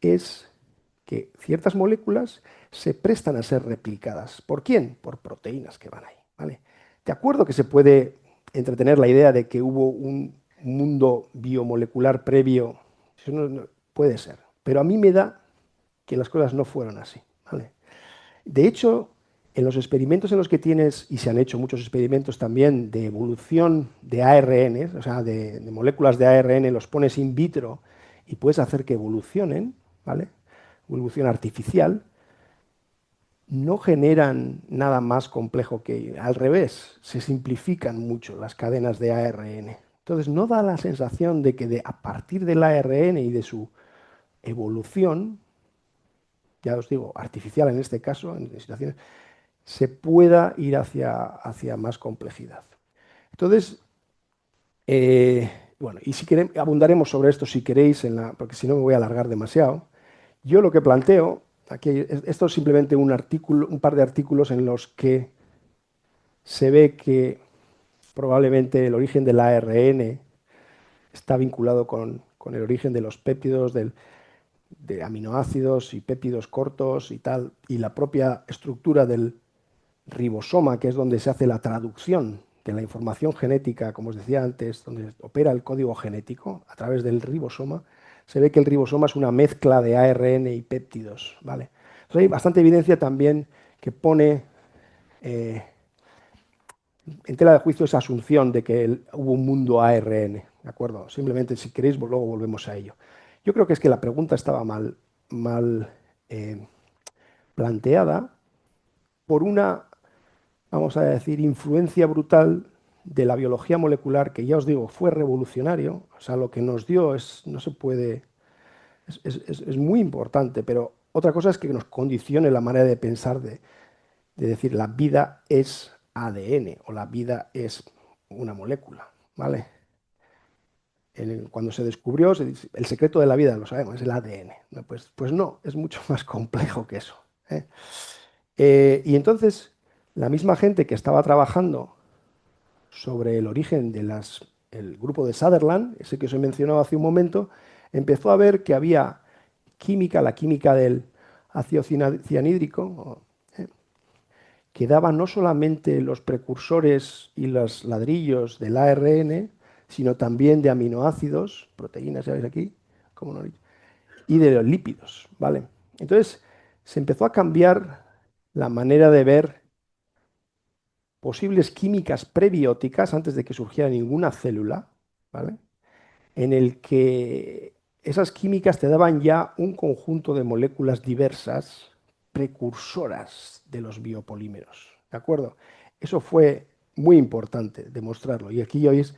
Es que ciertas moléculas se prestan a ser replicadas. ¿Por quién? Por proteínas que van ahí, ¿vale? De acuerdo que se puede entretener la idea de que hubo un mundo biomolecular previo. Eso puede ser. Pero a mí me da que las cosas no fueron así, ¿vale? De hecho, en los experimentos en los que tienes, y se han hecho muchos experimentos también de evolución de ARN, o sea, de moléculas de ARN, los pones in vitro y puedes hacer que evolucionen, ¿vale? Evolución artificial, no generan nada más complejo que al revés, se simplifican mucho las cadenas de ARN. Entonces no da la sensación de que a partir del ARN y de su evolución, ya os digo, artificial en este caso, en situaciones, se pueda ir hacia más complejidad. Entonces, bueno, y si queréis, abundaremos sobre esto si queréis, porque si no me voy a alargar demasiado. Yo lo que planteo, aquí, esto es simplemente un par de artículos en los que se ve que probablemente el origen del ARN está vinculado con el origen de los péptidos, de aminoácidos y péptidos cortos y tal, y la propia estructura del ribosoma, que es donde se hace la traducción de la información genética, como os decía antes, donde opera el código genético a través del ribosoma. Se ve que el ribosoma es una mezcla de ARN y péptidos, ¿vale? Entonces hay bastante evidencia también que pone en tela de juicio esa asunción de que hubo un mundo ARN, ¿de acuerdo? Simplemente, si queréis, luego volvemos a ello. Yo creo que es que la pregunta estaba mal planteada por una, vamos a decir, influencia brutal de la biología molecular, que ya os digo, fue revolucionario. O sea, lo que nos dio no se puede, es muy importante, pero otra cosa es que nos condicione la manera de pensar, de decir la vida es ADN o la vida es una molécula, ¿vale? Cuando se descubrió, el secreto de la vida, lo sabemos, es el ADN. ¿No? Pues no, es mucho más complejo que eso, ¿eh? Y entonces, la misma gente que estaba trabajando sobre el origen del grupo de Sutherland, ese que os he mencionado hace un momento, empezó a ver que había química, la química del ácido cianhídrico, que daba no solamente los precursores y los ladrillos del ARN, sino también de aminoácidos, proteínas, ya veis aquí, como no, y de los lípidos, ¿vale? Entonces, se empezó a cambiar la manera de ver posibles químicas prebióticas antes de que surgiera ninguna célula, ¿vale? En el que esas químicas te daban ya un conjunto de moléculas diversas, precursoras de los biopolímeros, ¿de acuerdo? Eso fue muy importante demostrarlo. Y aquí ya veis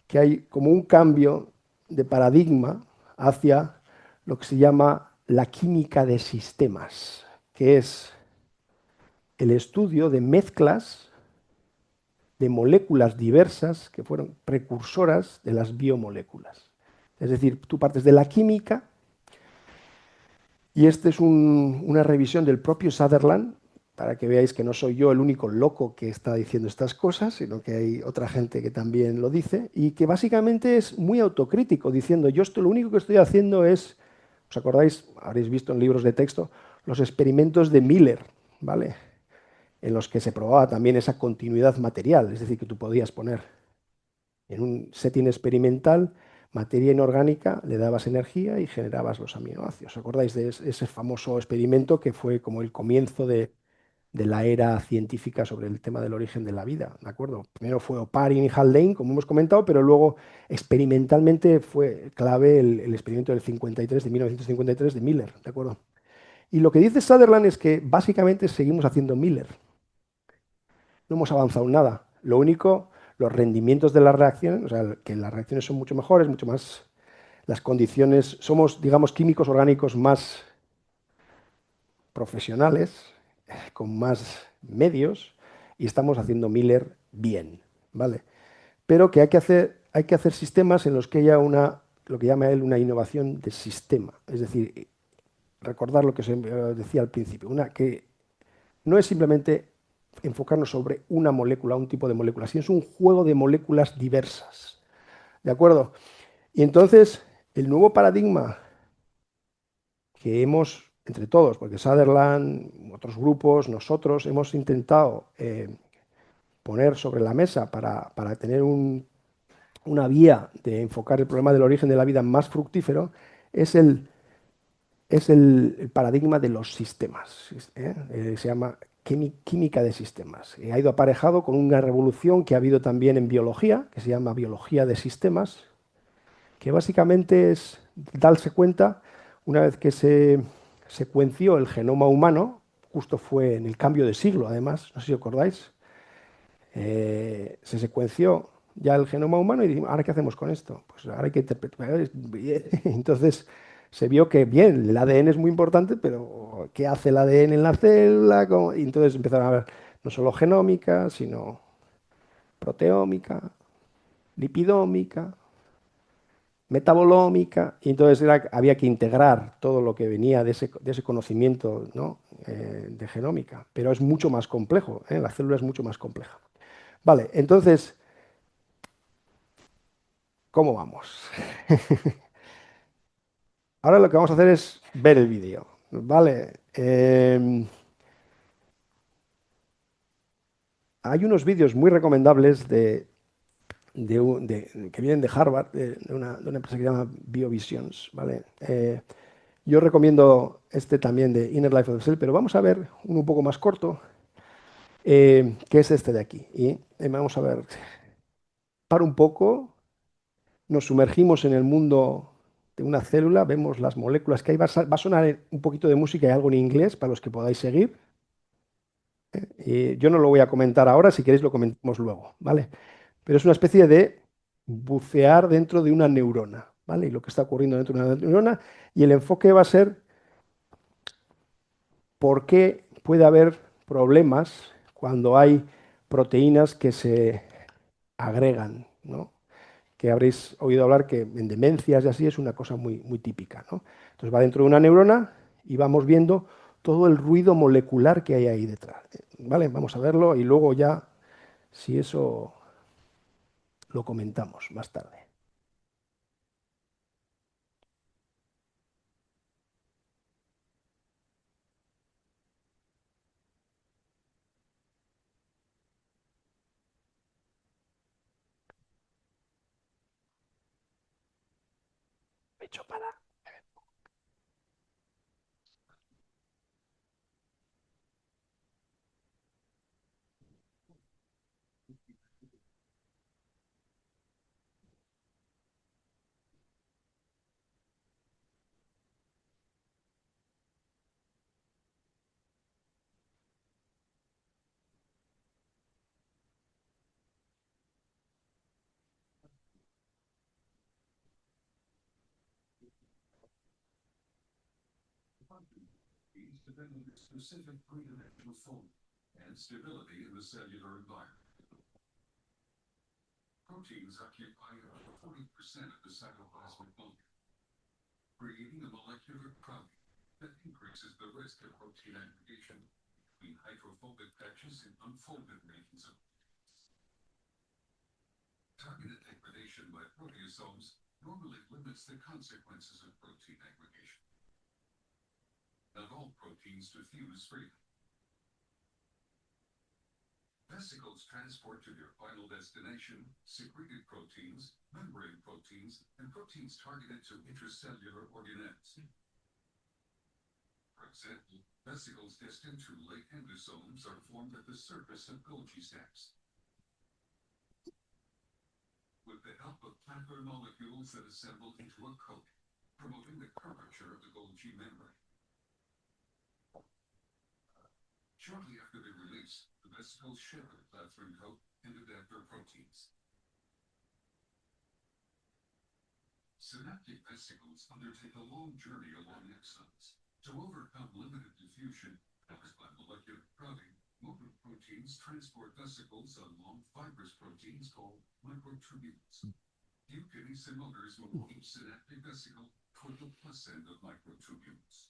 que hay como un cambio de paradigma hacia lo que se llama la química de sistemas, que es el estudio de mezclas de moléculas diversas que fueron precursoras de las biomoléculas. Es decir, tú partes de la química y esta es una revisión del propio Sutherland, para que veáis que no soy yo el único loco que está diciendo estas cosas, sino que hay otra gente que también lo dice, y que básicamente es muy autocrítico, diciendo, yo esto lo único que estoy haciendo es, ¿os acordáis? Habréis visto en libros de texto, los experimentos de Miller, ¿vale? En los que se probaba también esa continuidad material, es decir, que tú podías poner en un setting experimental materia inorgánica, le dabas energía y generabas los aminoácidos. ¿Os acordáis de ese famoso experimento que fue como el comienzo de la era científica sobre el tema del origen de la vida? ¿De acuerdo? Primero fue Oparin y Haldane, como hemos comentado, pero luego experimentalmente fue clave el experimento del 53, de 1953 de Miller. ¿De acuerdo? Y lo que dice Sutherland es que básicamente seguimos haciendo Miller. No hemos avanzado nada. Lo único, los rendimientos de las reacciones, o sea, que las reacciones son mucho mejores, mucho más, las condiciones, somos, digamos, químicos orgánicos más profesionales, con más medios, y estamos haciendo Miller bien, ¿vale? Pero que hay que hacer sistemas en los que haya lo que llama él una innovación de sistema. Es decir, recordar lo que se decía al principio, que no es simplemente enfocarnos sobre una molécula, un tipo de molécula, sino es un juego de moléculas diversas. ¿De acuerdo? Y entonces, el nuevo paradigma que hemos, entre todos, porque Sutherland, otros grupos, nosotros, hemos intentado poner sobre la mesa para tener una vía de enfocar el problema del origen de la vida más fructífero, es el paradigma de los sistemas. Se llama química de sistemas. Ha ido aparejado con una revolución que ha habido también en biología, que se llama biología de sistemas, que básicamente es darse cuenta, una vez que se secuenció el genoma humano, justo fue en el cambio de siglo, además, no sé si os acordáis, se secuenció ya el genoma humano y dijimos, ¿ahora qué hacemos con esto? Pues ahora hay que interpretar. Entonces se vio que, bien, el ADN es muy importante, pero ¿qué hace el ADN en la célula? Y entonces empezaron a ver no solo genómica, sino proteómica, lipidómica, metabolómica, y entonces había que integrar todo lo que venía de ese conocimiento, ¿no? De genómica, pero es mucho más complejo, ¿eh? La célula es mucho más compleja. Vale, entonces, ¿cómo vamos? Ahora lo que vamos a hacer es ver el vídeo, ¿vale? Hay unos vídeos muy recomendables que vienen de Harvard, de una empresa que se llama BioVisions, ¿vale? Yo recomiendo este también de Inner Life of the Cell, pero vamos a ver uno un poco más corto, que es este de aquí. Y vamos a ver, para un poco, nos sumergimos en el mundo de una célula, vemos las moléculas que hay, va a sonar un poquito de música y algo en inglés para los que podáis seguir. Yo no lo voy a comentar ahora, si queréis lo comentamos luego, ¿vale? Pero es una especie de bucear dentro de una neurona, ¿vale? Y lo que está ocurriendo dentro de una neurona, y el enfoque va a ser por qué puede haber problemas cuando hay proteínas que se agregan, ¿no? Que habréis oído hablar que en demencias y así es una cosa muy, muy típica, ¿no? Entonces va dentro de una neurona y vamos viendo todo el ruido molecular que hay ahí detrás, ¿vale? Vamos a verlo y luego ya, si eso lo comentamos más tarde. Aprovecho para... Depend on the specific three-dimensional form and stability in the cellular environment. Proteins occupy about 40% of the cytoplasmic volume, creating a molecular crowding that increases the risk of protein aggregation between hydrophobic patches in unfolded regions of targeted degradation by proteasomes normally limits the consequences of protein aggregation. Not all proteins diffuse freely. Vesicles transport to their final destination secreted proteins, membrane proteins, and proteins targeted to intracellular organelles. For example, vesicles destined to late endosomes are formed at the surface of Golgi stacks. With the help of plantar molecules that assemble into a coat, promoting the curvature of the Golgi membrane. Shortly after their release, the vesicles shed the plethrin coat and adaptor proteins. Synaptic vesicles undertake a long journey along axons. To overcome limited diffusion caused by molecular crowding, motor proteins transport vesicles on long fibrous proteins called microtubules. Eukinesin motors move each synaptic vesicle toward the plus end of microtubules.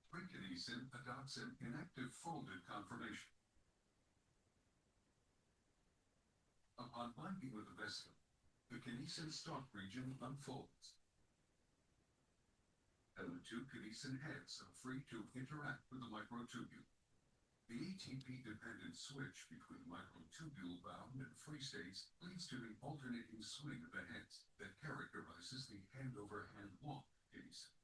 Prekinesin adopts an inactive folded conformation. Upon binding with the vesicle, the kinesin stalk region unfolds, and the two kinesin heads are free to interact with the microtubule. The ATP-dependent switch between microtubule-bound and free states leads to the alternating swing of the heads that characterizes the hand-over-hand walk kinesin.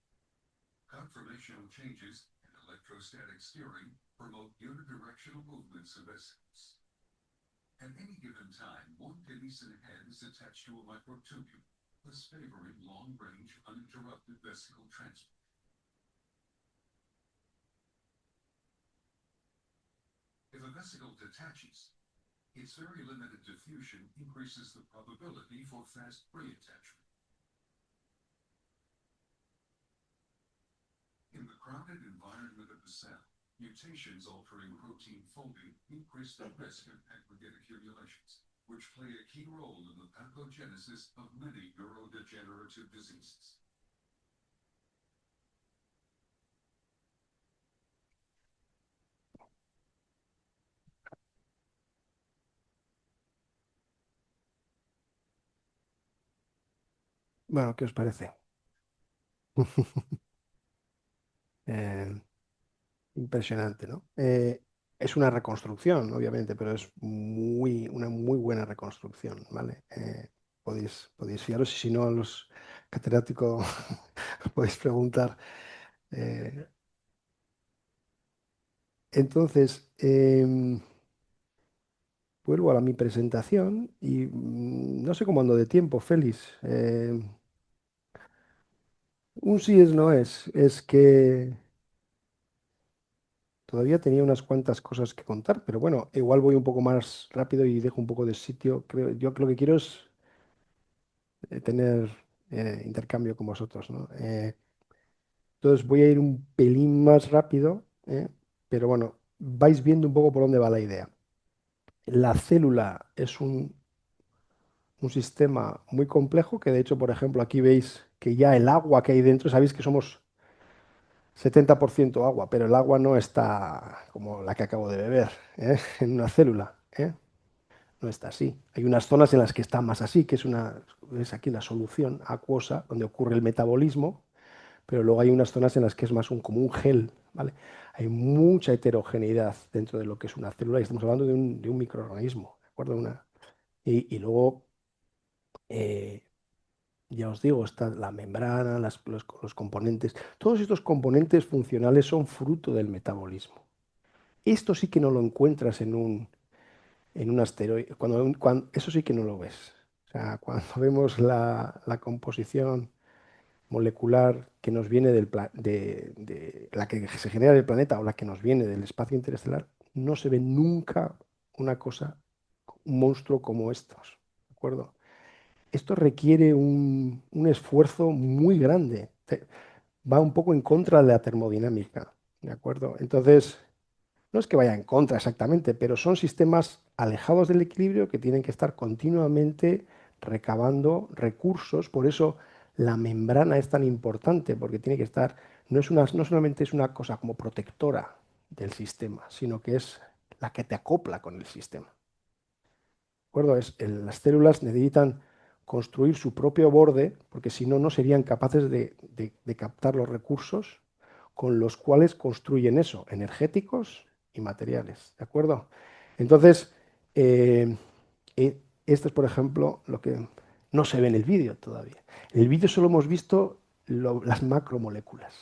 Conformational changes and electrostatic steering promote unidirectional movements of vesicles. At any given time, one kinesin head is attached to a microtubule, thus favoring long-range, uninterrupted vesicle transport. If a vesicle detaches, its very limited diffusion increases the probability for fast reattachment. In the crowded environment of the cell, mutations altering protein folding increase the risk of aggregate accumulations, which play a key role in the pathogenesis of many neurodegenerative diseases. Bueno, ¿qué os parece? Eh, Impresionante, ¿no? Es una reconstrucción, obviamente, pero es una muy buena reconstrucción, ¿vale? Podéis fijaros y si no, a los catedráticos podéis preguntar. Entonces, vuelvo a mi presentación y no sé cómo ando de tiempo, Félix. Un sí es no es que todavía tenía unas cuantas cosas que contar, pero bueno, igual voy un poco más rápido y dejo un poco de sitio. Yo lo que quiero es tener intercambio con vosotros, ¿no? Entonces voy a ir un pelín más rápido, pero bueno, vais viendo un poco por dónde va la idea. La célula es un sistema muy complejo que de hecho, por ejemplo, aquí veis que ya el agua que hay dentro, sabéis que somos 70% agua, pero el agua no está como la que acabo de beber, en una célula, no está así. Hay unas zonas en las que está más así, que es aquí la solución acuosa, donde ocurre el metabolismo, pero luego hay unas zonas en las que es más como un gel, ¿vale? Hay mucha heterogeneidad dentro de lo que es una célula y estamos hablando de un microorganismo, ¿de acuerdo? Y luego Eh, ya os digo, está la membrana, los componentes. Todos estos componentes funcionales son fruto del metabolismo. Esto sí que no lo encuentras en un asteroide. Eso sí que no lo ves. O sea, cuando vemos la composición molecular que nos viene de la que se genera del planeta o la que nos viene del espacio interestelar, no se ve nunca una cosa, un monstruo como estos. ¿De acuerdo? Esto requiere un esfuerzo muy grande. Va un poco en contra de la termodinámica. ¿De acuerdo? Entonces, no es que vaya en contra exactamente, pero son sistemas alejados del equilibrio que tienen que estar continuamente recabando recursos. Por eso la membrana es tan importante, porque tiene que estar, no solamente es una cosa como protectora del sistema, sino que es la que te acopla con el sistema. ¿De acuerdo? Las células necesitan construir su propio borde, porque si no, no serían capaces de captar los recursos con los cuales construyen eso, energéticos y materiales. ¿De acuerdo? Entonces, eh, esto es, por ejemplo, lo que no se ve en el vídeo todavía. En el vídeo solo hemos visto las macromoléculas.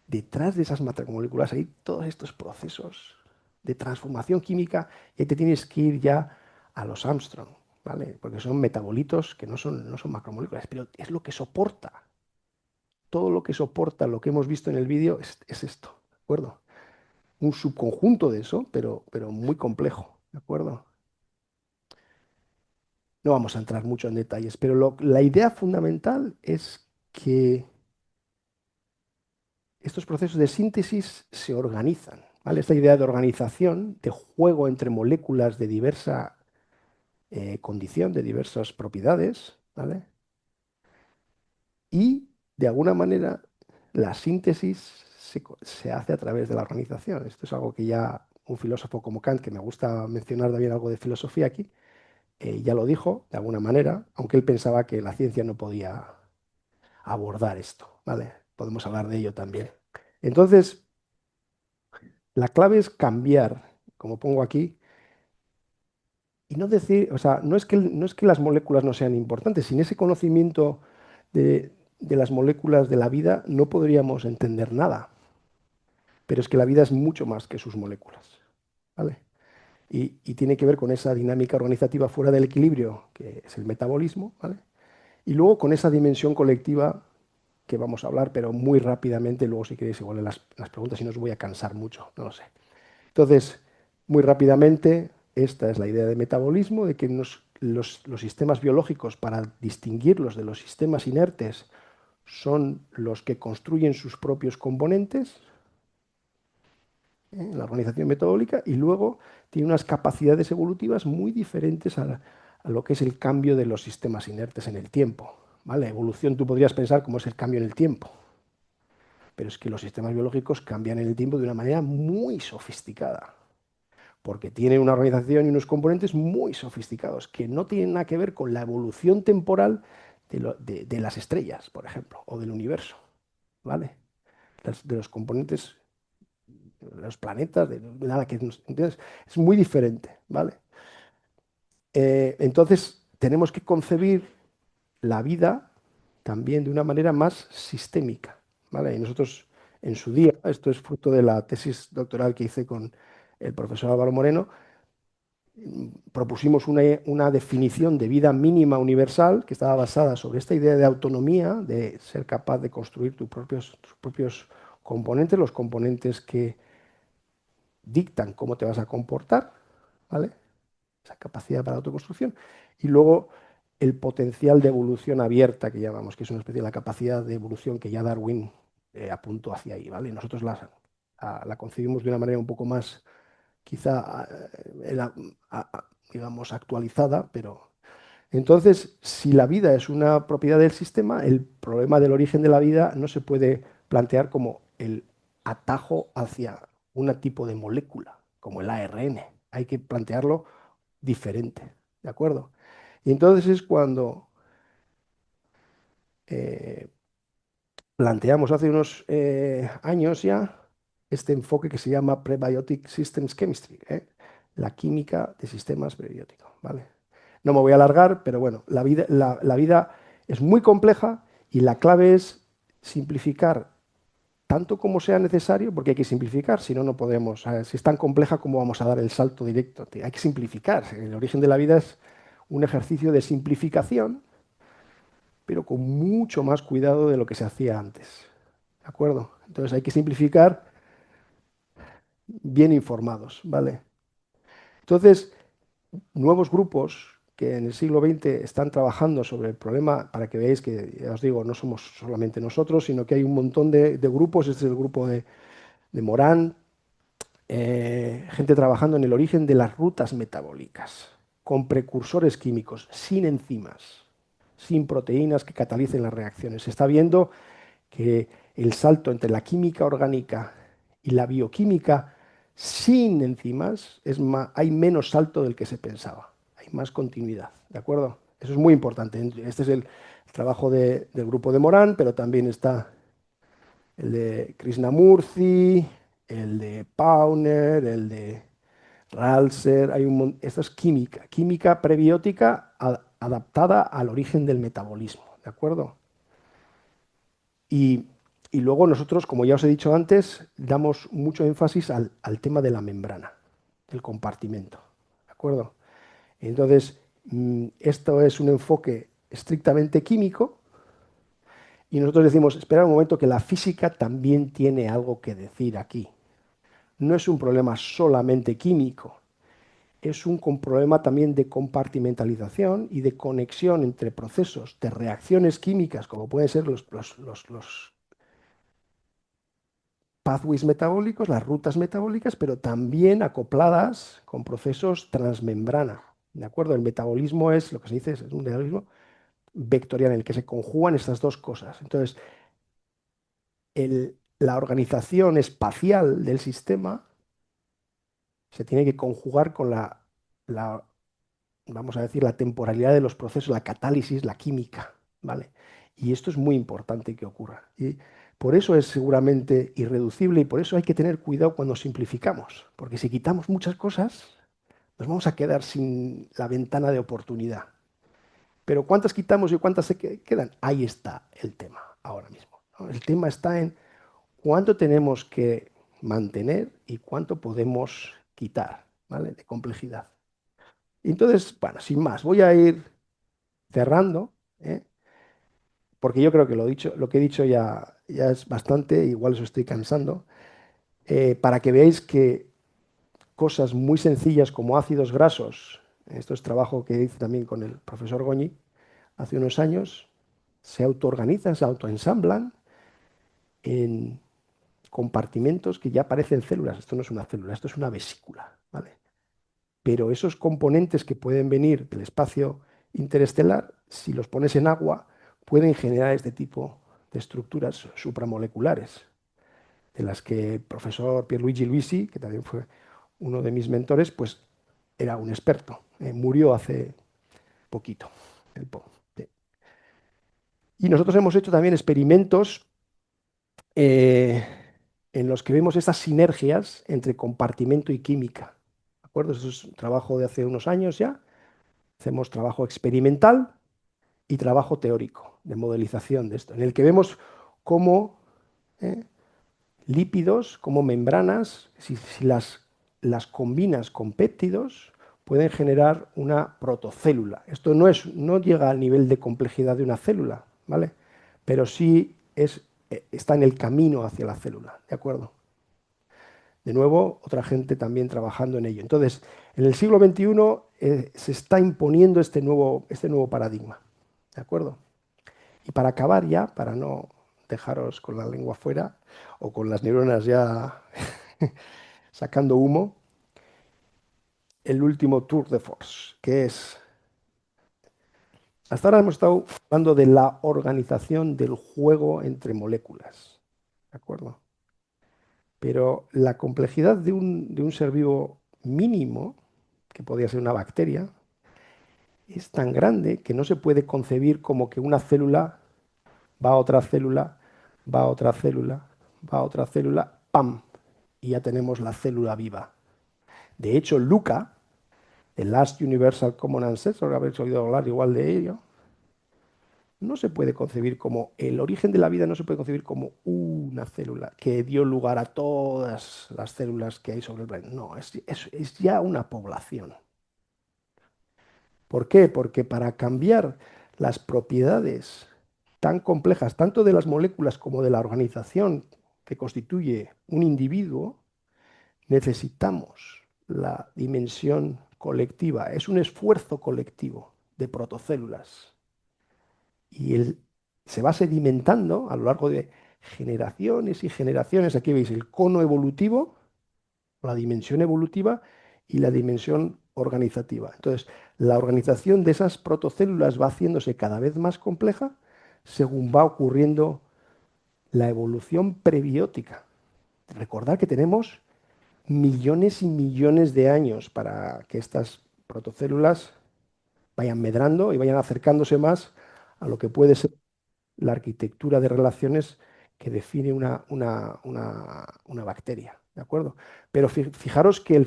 Detrás de esas macromoléculas hay todos estos procesos de transformación química y ahí te tienes que ir ya a los Armstrong, ¿vale? Porque son metabolitos que no son macromoléculas, pero es lo que soporta. Todo lo que soporta lo que hemos visto en el vídeo es esto, ¿de acuerdo? Un subconjunto de eso, pero muy complejo, ¿de acuerdo? No vamos a entrar mucho en detalles, pero la idea fundamental es que estos procesos de síntesis se organizan, ¿vale? Esta idea de organización, de juego entre moléculas de diversa condición, de diversas propiedades, ¿vale? Y, de alguna manera, la síntesis se hace a través de la organización. Esto es algo que ya un filósofo como Kant, que me gusta mencionar también algo de filosofía aquí, ya lo dijo, de alguna manera, aunque él pensaba que la ciencia no podía abordar esto, ¿vale? Podemos hablar de ello también. Entonces, la clave es cambiar, como pongo aquí, y no decir, o sea, no es que las moléculas no sean importantes, sin ese conocimiento de las moléculas de la vida no podríamos entender nada. Pero es que la vida es mucho más que sus moléculas, ¿vale? Y tiene que ver con esa dinámica organizativa fuera del equilibrio, que es el metabolismo, ¿vale? Y luego con esa dimensión colectiva que vamos a hablar, pero muy rápidamente, luego si queréis igual en las preguntas, y no os voy a cansar mucho, no lo sé. Entonces, muy rápidamente, esta es la idea de metabolismo, de que los sistemas biológicos, para distinguirlos de los sistemas inertes, son los que construyen sus propios componentes, en la organización metabólica, y luego tiene unas capacidades evolutivas muy diferentes a lo que es el cambio de los sistemas inertes en el tiempo. ¿Vale? Evolución tú podrías pensar cómo es el cambio en el tiempo, pero es que los sistemas biológicos cambian en el tiempo de una manera muy sofisticada, porque tienen una organización y unos componentes muy sofisticados que no tienen nada que ver con la evolución temporal de las estrellas, por ejemplo, o del universo, ¿vale? De los componentes, de los planetas, de nada que ¿entiendes? Es muy diferente, ¿vale? Entonces, tenemos que concebir la vida también de una manera más sistémica, ¿vale? Y nosotros, en su día, esto es fruto de la tesis doctoral que hice con el profesor Álvaro Moreno, propusimos una definición de vida mínima universal que estaba basada sobre esta idea de autonomía, de ser capaz de construir tus propios componentes, los componentes que dictan cómo te vas a comportar, ¿vale? Esa capacidad para autoconstrucción. Y luego el potencial de evolución abierta que llamamos, que es una especie de la capacidad de evolución que ya Darwin apuntó hacia ahí, ¿vale? Nosotros la concebimos de una manera un poco más, quizá, digamos, actualizada, pero entonces, si la vida es una propiedad del sistema, el problema del origen de la vida no se puede plantear como el atajo hacia un tipo de molécula, como el ARN. Hay que plantearlo diferente, ¿de acuerdo? Y entonces es cuando eh, planteamos hace unos años ya este enfoque que se llama Prebiotic Systems Chemistry, la química de sistemas prebióticos, ¿vale? No me voy a alargar, pero bueno, la vida es muy compleja y la clave es simplificar tanto como sea necesario, porque hay que simplificar, si no, no podemos. Si es tan compleja, ¿cómo vamos a dar el salto directo? Hay que simplificar. El origen de la vida es un ejercicio de simplificación, pero con mucho más cuidado de lo que se hacía antes. ¿De acuerdo? Entonces hay que simplificar bien informados, ¿vale? Entonces, nuevos grupos que en el siglo XX están trabajando sobre el problema, para que veáis que, ya os digo, no somos solamente nosotros, sino que hay un montón de grupos. Este es el grupo de Morán, gente trabajando en el origen de las rutas metabólicas, con precursores químicos, sin enzimas, sin proteínas que catalicen las reacciones. Se está viendo que el salto entre la química orgánica y la bioquímica sin enzimas hay menos salto del que se pensaba, hay más continuidad, ¿de acuerdo? Eso es muy importante. Este es el trabajo del grupo de Morán, pero también está el de Krishnamurthy, el de Pauner, el de Ralser. Esto es química, química prebiótica adaptada al origen del metabolismo, ¿de acuerdo? Y, y luego nosotros, como ya os he dicho antes, damos mucho énfasis al tema de la membrana, del compartimento, ¿de acuerdo? Entonces, esto es un enfoque estrictamente químico y nosotros decimos, espera un momento, que la física también tiene algo que decir aquí. No es un problema solamente químico, es un problema también de compartimentalización y de conexión entre procesos de reacciones químicas, como pueden ser los pathways metabólicos, las rutas metabólicas, pero también acopladas con procesos transmembrana. ¿De acuerdo? El metabolismo es lo que se dice, es un metabolismo vectorial en el que se conjugan estas dos cosas. Entonces, la organización espacial del sistema se tiene que conjugar con vamos a decir, la temporalidad de los procesos, la catálisis, la química, ¿vale? Y esto es muy importante que ocurra. Y por eso es seguramente irreducible y por eso hay que tener cuidado cuando simplificamos, porque si quitamos muchas cosas, nos vamos a quedar sin la ventana de oportunidad. Pero ¿cuántas quitamos y cuántas se quedan? Ahí está el tema ahora mismo, ¿no? El tema está en cuánto tenemos que mantener y cuánto podemos quitar, ¿vale? De complejidad. Entonces, bueno, sin más, voy a ir cerrando, ¿eh? Porque yo creo que lo que he dicho ya es bastante, igual os estoy cansando, para que veáis que cosas muy sencillas como ácidos grasos, esto es trabajo que hice también con el profesor Goñi hace unos años, se autoorganizan, se autoensamblan en compartimentos que ya parecen células. Esto no es una célula, esto es una vesícula, ¿vale? Pero esos componentes que pueden venir del espacio interestelar, si los pones en agua, pueden generar este tipo de estructuras supramoleculares, de las que el profesor Pierluigi Luisi, que también fue uno de mis mentores, pues era un experto. Murió hace poquito. Sí. Y nosotros hemos hecho también experimentos eh, en los que vemos estas sinergias entre compartimento y química. ¿De acuerdo? Eso es un trabajo de hace unos años ya. Hacemos trabajo experimental y trabajo teórico de modelización de esto, en el que vemos cómo lípidos, como membranas, si las combinas con péptidos, pueden generar una protocélula. Esto no llega al nivel de complejidad de una célula, ¿vale? Pero sí está en el camino hacia la célula, ¿de acuerdo? De nuevo, otra gente también trabajando en ello. Entonces, en el siglo XXI se está imponiendo este nuevo paradigma, ¿de acuerdo? Y para acabar ya, para no dejaros con la lengua fuera o con las neuronas ya sacando humo, el último tour de force, que es, hasta ahora hemos estado hablando de la organización del juego entre moléculas, ¿de acuerdo? Pero la complejidad de un ser vivo mínimo, que podría ser una bacteria, es tan grande que no se puede concebir como que una célula va a otra célula, va a otra célula, va a otra célula, ¡pam! Y ya tenemos la célula viva. De hecho, Luca, The Last Universal Common Ancestor, habréis oído hablar igual de ello, no se puede concebir como, el origen de la vida no se puede concebir como una célula que dio lugar a todas las células que hay sobre el planeta. No, es ya una población. ¿Por qué? Porque para cambiar las propiedades tan complejas, tanto de las moléculas como de la organización que constituye un individuo, necesitamos la dimensión colectiva. Es un esfuerzo colectivo de protocélulas. Y se va sedimentando a lo largo de generaciones y generaciones. Aquí veis el cono evolutivo, la dimensión evolutiva y la dimensión organizativa. Entonces, la organización de esas protocélulas va haciéndose cada vez más compleja según va ocurriendo la evolución prebiótica. Recordad que tenemos millones y millones de años para que estas protocélulas vayan medrando y vayan acercándose más a lo que puede ser la arquitectura de relaciones que define una bacteria, ¿de acuerdo? Pero fijaros que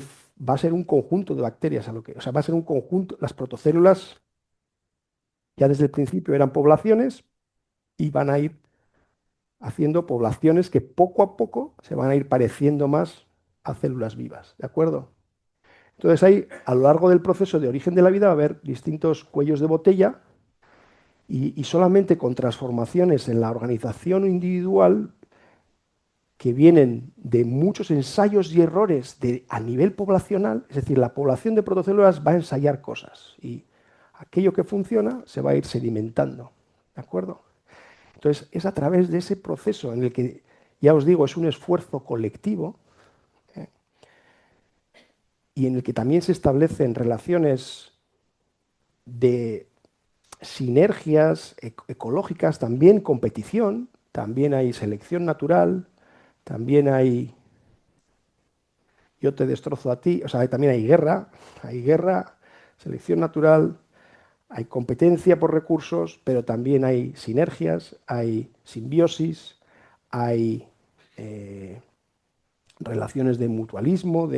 va a ser un conjunto de bacterias, o sea, va a ser un conjunto, las protocélulas ya desde el principio eran poblaciones y van a ir haciendo poblaciones que poco a poco se van a ir pareciendo más a células vivas, ¿de acuerdo? Entonces ahí, a lo largo del proceso de origen de la vida, va a haber distintos cuellos de botella y solamente con transformaciones en la organización individual que vienen de muchos ensayos y errores a nivel poblacional, es decir, la población de protocélulas va a ensayar cosas y aquello que funciona se va a ir sedimentando, ¿de acuerdo? Entonces, es a través de ese proceso en el que, ya os digo, es un esfuerzo colectivo, ¿eh? Y en el que también se establecen relaciones de sinergias ecológicas, también competición, también hay selección natural, también hay yo te destrozo a ti, o sea, también hay guerra, selección natural, hay competencia por recursos, pero también hay sinergias, hay simbiosis, hay relaciones de mutualismo,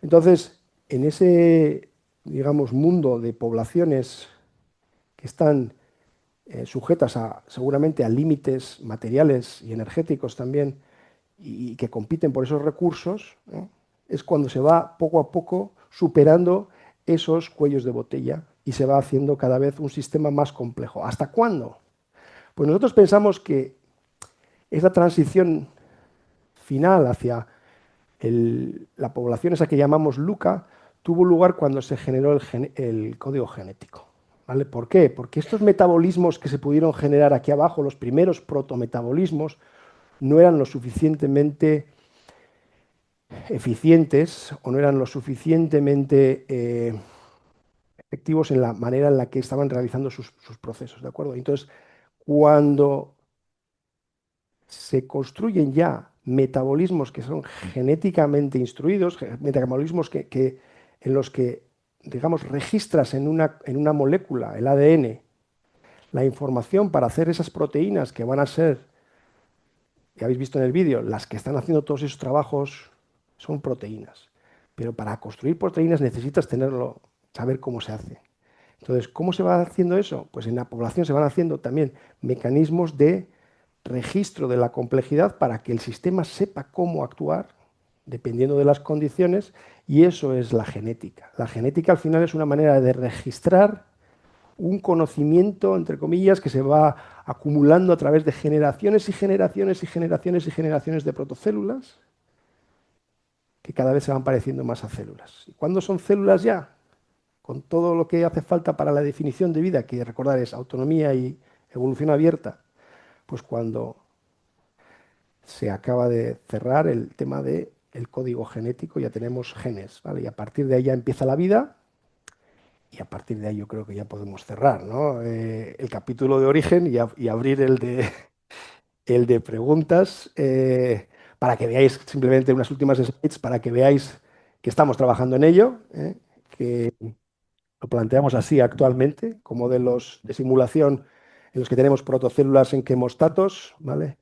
Entonces, en ese, digamos, mundo de poblaciones que están sujetas seguramente a límites materiales y energéticos también, y que compiten por esos recursos, ¿no? Es cuando se va poco a poco superando esos cuellos de botella y se va haciendo cada vez un sistema más complejo. ¿Hasta cuándo? Pues nosotros pensamos que esa transición final hacia la población esa que llamamos LUCA tuvo lugar cuando se generó el código genético. ¿Vale? ¿Por qué? Porque estos metabolismos que se pudieron generar aquí abajo, los primeros protometabolismos, no eran lo suficientemente eficientes o no eran lo suficientemente efectivos en la manera en la que estaban realizando sus procesos, ¿de acuerdo? Entonces, cuando se construyen ya metabolismos que son genéticamente instruidos, metabolismos en los que, digamos, registras en una molécula, el ADN, la información para hacer esas proteínas que van a ser, que habéis visto en el vídeo, las que están haciendo todos esos trabajos son proteínas. Pero para construir proteínas necesitas saber cómo se hace. Entonces, ¿cómo se va haciendo eso? Pues en la población se van haciendo también mecanismos de registro de la complejidad para que el sistema sepa cómo actuar dependiendo de las condiciones, y eso es la genética. La genética al final es una manera de registrar un conocimiento, entre comillas, que se va acumulando a través de generaciones y generaciones y generaciones y generaciones de protocélulas que cada vez se van pareciendo más a células. ¿Y cuándo son células ya? Con todo lo que hace falta para la definición de vida, que recordar es autonomía y evolución abierta, pues cuando se acaba de cerrar el tema del código genético, ya tenemos genes, ¿vale? Y a partir de ahí ya empieza la vida, y a partir de ahí yo creo que ya podemos cerrar, ¿no? El capítulo de origen y abrir el de preguntas, para que veáis simplemente unas últimas slides, para que veáis que estamos trabajando en ello, que lo planteamos así actualmente, como modelos de simulación en los que tenemos protocélulas en quemostatos, ¿vale?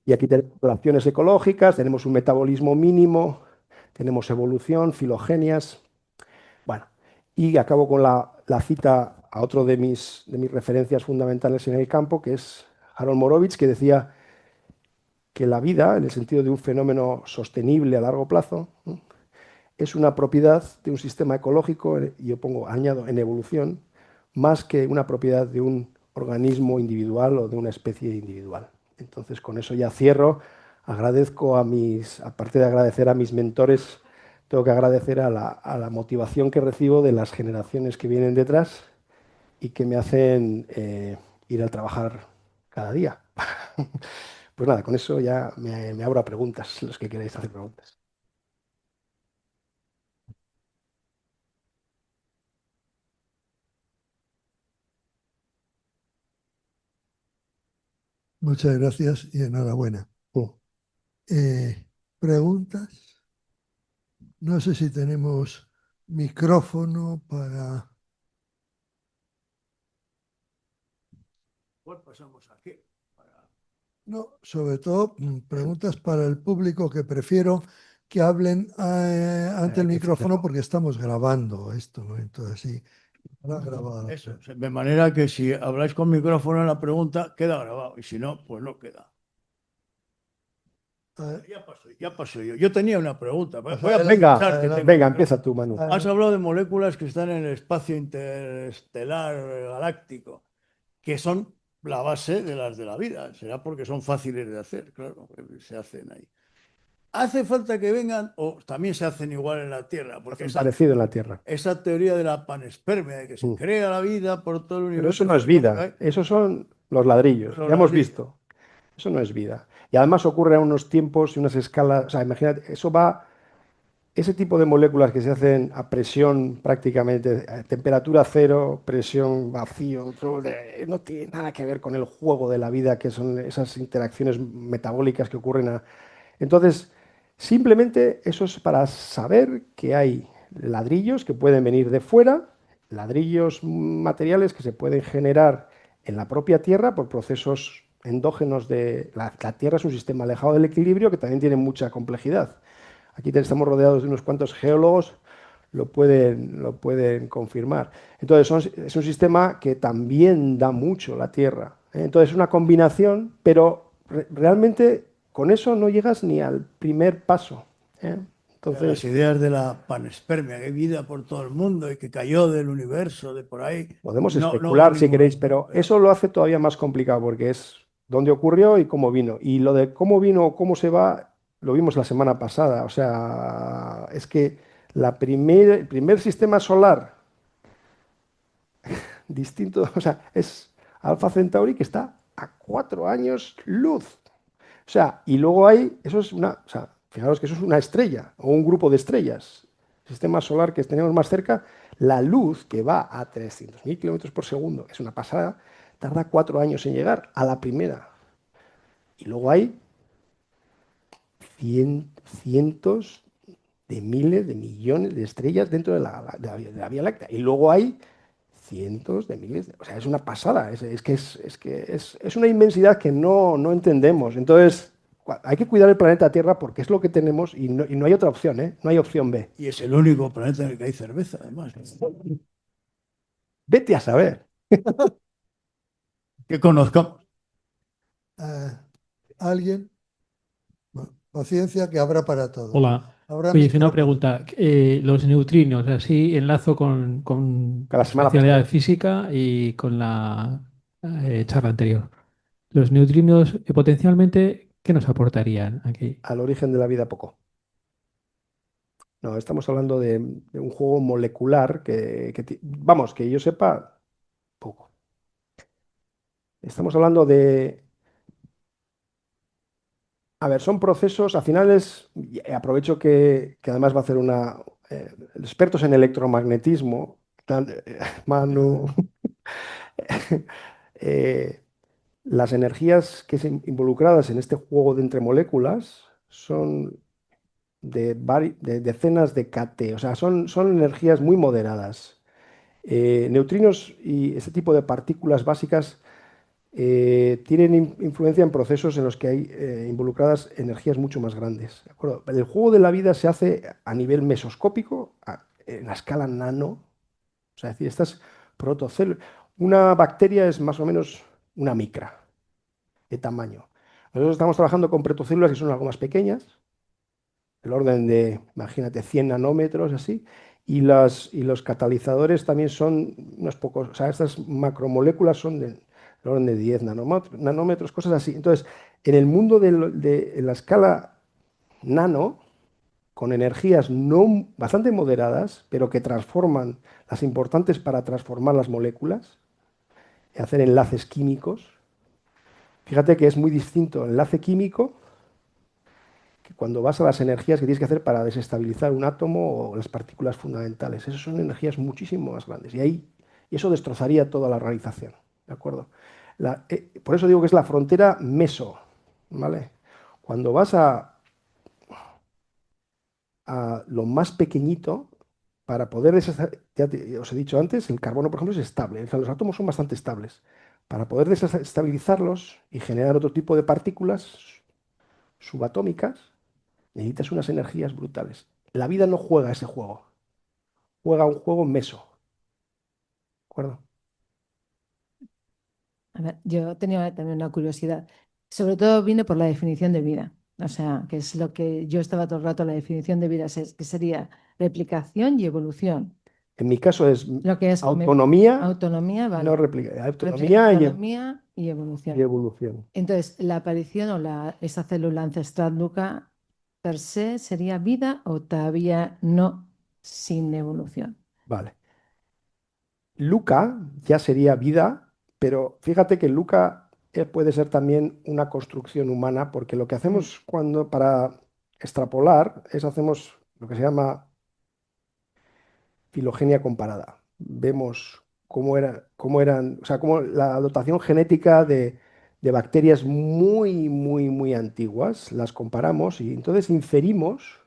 Y aquí tenemos relaciones ecológicas, tenemos un metabolismo mínimo, tenemos evolución, filogenias. Bueno, Y acabo con la cita a otro de mis referencias fundamentales en el campo, que es Harold Morovitz, que decía que la vida, en el sentido de un fenómeno sostenible a largo plazo, ¿no?, es una propiedad de un sistema ecológico, y yo añado, en evolución, más que una propiedad de un organismo individual o de una especie individual. Entonces, con eso ya cierro. Agradezco aparte de agradecer a mis mentores, tengo que agradecer a la motivación que recibo de las generaciones que vienen detrás y que me hacen ir a trabajar cada día. Pues nada, con eso ya me abro a preguntas, los que queráis hacer preguntas. Muchas gracias y enhorabuena. Mm. ¿Preguntas? No sé si tenemos micrófono para... Pues pasamos aquí. No, sobre todo preguntas para el público, que prefiero que hablen ante el micrófono porque estamos grabando esto, ¿no? Entonces sí, para grabar. Eso, de manera que si habláis con micrófono en la pregunta, queda grabado, y si no, pues no queda. Ya paso yo. Yo tenía una pregunta. Voy a aprovechar que tengo Venga, el empieza tú, Manu. Has hablado de moléculas que están en el espacio interestelar galáctico, que son la base de las de la vida. Será porque son fáciles de hacer, claro, se hacen ahí. ¿Hace falta que vengan o también se hacen igual en la Tierra? Porque Parecido en la Tierra. esa teoría de la panespermia, de que se crea la vida por todo el universo. Pero eso no es vida, esos son los ladrillos, ya hemos visto. Eso no es vida. Y además ocurre a unos tiempos y unas escalas, o sea, imagínate, ese tipo de moléculas que se hacen a presión prácticamente, a temperatura cero, presión vacío, no tiene nada que ver con el juego de la vida, que son esas interacciones metabólicas que ocurren. Entonces, simplemente eso es para saber que hay ladrillos que pueden venir de fuera, ladrillos materiales que se pueden generar en la propia Tierra por procesos endógenos de... La Tierra es un sistema alejado del equilibrio que también tiene mucha complejidad. Aquí estamos rodeados de unos cuantos geólogos, lo pueden confirmar. Entonces, es un sistema que también da mucho la Tierra, ¿eh? Entonces, es una combinación, pero realmente con eso no llegas ni al primer paso, ¿eh? Entonces, las ideas de la panespermia, que hay vida por todo el mundo y que cayó del universo, de por ahí. Podemos especular si queréis, pero eso lo hace todavía más complicado porque es dónde ocurrió y cómo vino. Y lo de cómo vino o cómo se va, lo vimos la semana pasada. O sea, es que el primer sistema solar distinto, o sea, es Alpha Centauri, que está a 4 años luz. O sea, y luego o sea, fijaros que eso es una estrella o un grupo de estrellas. Sistema solar que tenemos más cerca, la luz, que va a 300.000 kilómetros por segundo, es una pasada, tarda 4 años en llegar a la primera. Y luego hay cientos de miles de millones de estrellas dentro de la Vía Láctea. Y luego hay cientos de miles o sea, es una pasada, es una inmensidad que no entendemos. Entonces, hay que cuidar el planeta Tierra porque es lo que tenemos y no hay otra opción, ¿eh? No hay opción B. Y es el único planeta en el que hay cerveza, además. Vete a saber. Que conozcamos. ¿Alguien? Bueno, paciencia, que habrá para todo. Hola. Habrá Oye, hice una micrófono. pregunta. Los neutrinos, así enlazo con La semana especialidad de pasada. física y con la charla anterior. Los neutrinos, potencialmente, ¿qué nos aportarían aquí? Al origen de la vida poco. No, estamos hablando de un juego molecular vamos, que yo sepa, poco. Estamos hablando de... A ver, son procesos, al final aprovecho que además va a hacer expertos en electromagnetismo, Manu, eh, las energías involucradas en este juego de entre moléculas son de decenas de kT, o sea, son energías muy moderadas. Neutrinos y este tipo de partículas básicas tienen influencia en procesos en los que hay involucradas energías mucho más grandes. ¿De acuerdo? El juego de la vida se hace a nivel mesoscópico, en la escala nano, O sea, es decir, estas protocélulas. Una bacteria es más o menos una micra de tamaño. Nosotros estamos trabajando con protocélulas que son algo más pequeñas, el orden de, imagínate, 100 nanómetros, así, y los catalizadores también son unos pocos, o sea, estas macromoléculas son del orden de 10 nanómetros, cosas así. Entonces, en el mundo de la escala nano, con energías no, bastante moderadas, pero que transforman, las importantes para transformar las moléculas y hacer enlaces químicos. Fíjate que es muy distinto el enlace químico que cuando vas a las energías que tienes que hacer para desestabilizar un átomo o las partículas fundamentales. Esas son energías muchísimo más grandes y eso destrozaría toda la organización. ¿De acuerdo? Por eso digo que es la frontera meso. ¿Vale? Cuando vas a lo más pequeñito, para poder ya os he dicho antes, el carbono, por ejemplo, es estable. O sea, los átomos son bastante estables. Para poder desestabilizarlos y generar otro tipo de partículas subatómicas, necesitas unas energías brutales. La vida no juega ese juego, juega un juego meso. ¿De acuerdo? A ver, yo tenía también una curiosidad. Sobre todo vine por la definición de vida. O sea, que es lo que yo estaba todo el rato, la definición de vida, que sería replicación y evolución. En mi caso es Lo que es autonomía, autonomía, no vale. autonomía Autonomía y y evolución. evolución. Entonces, la aparición o esa célula ancestral, Luca, per se, ¿sería vida o todavía no sin evolución? Vale. Luca ya sería vida, pero fíjate que Luca puede ser también una construcción humana, porque lo que hacemos cuando para extrapolar es hacemos lo que se llama filogenia comparada. Vemos cómo eran, o sea, cómo la dotación genética de bacterias muy, muy, muy antiguas, las comparamos y entonces inferimos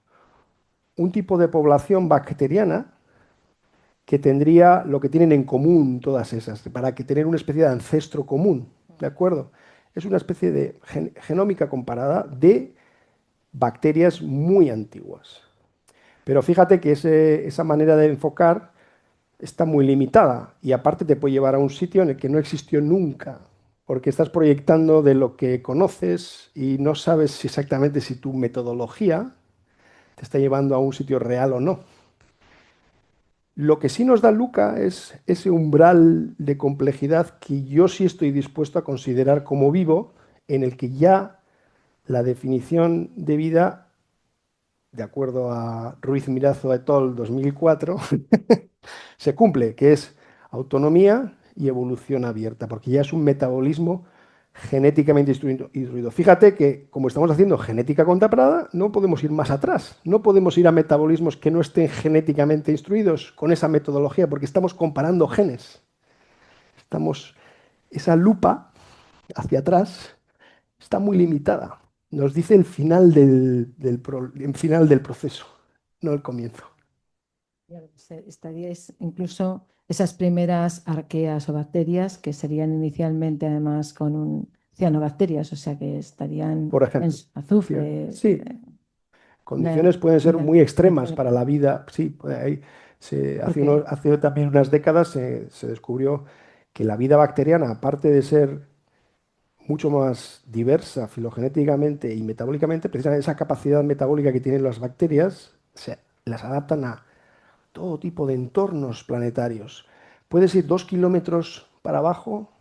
un tipo de población bacteriana que tendría lo que tienen en común todas esas, para que tener una especie de ancestro común, ¿de acuerdo? Es una especie de genómica comparada de bacterias muy antiguas. Pero fíjate que esa manera de enfocar está muy limitada y aparte te puede llevar a un sitio en el que no existió nunca, porque estás proyectando de lo que conoces y no sabes exactamente si tu metodología te está llevando a un sitio real o no. Lo que sí nos da Luca es ese umbral de complejidad que yo sí estoy dispuesto a considerar como vivo, en el que ya la definición de vida, de acuerdo a Ruiz Mirazo et al. 2004, se cumple, que es autonomía y evolución abierta, porque ya es un metabolismo genéticamente instruido. Fíjate que, como estamos haciendo genética contemplada, no podemos ir más atrás, no podemos ir a metabolismos que no estén genéticamente instruidos con esa metodología, porque estamos comparando genes. Esa lupa hacia atrás está muy limitada. Nos dice el final el final del proceso, no el comienzo. Estaríais incluso esas primeras arqueas o bacterias que serían inicialmente además con cianobacterias, o sea que estarían Por en ejemplo. azufre. Sí, condiciones pueden ser muy extremas dentro para de- la vida. Sí, Porque hace también unas décadas se descubrió que la vida bacteriana, aparte de ser mucho más diversa filogenéticamente y metabólicamente, precisamente esa capacidad metabólica que tienen las bacterias, las adaptan a todo tipo de entornos planetarios. Puedes ir 2 kilómetros para abajo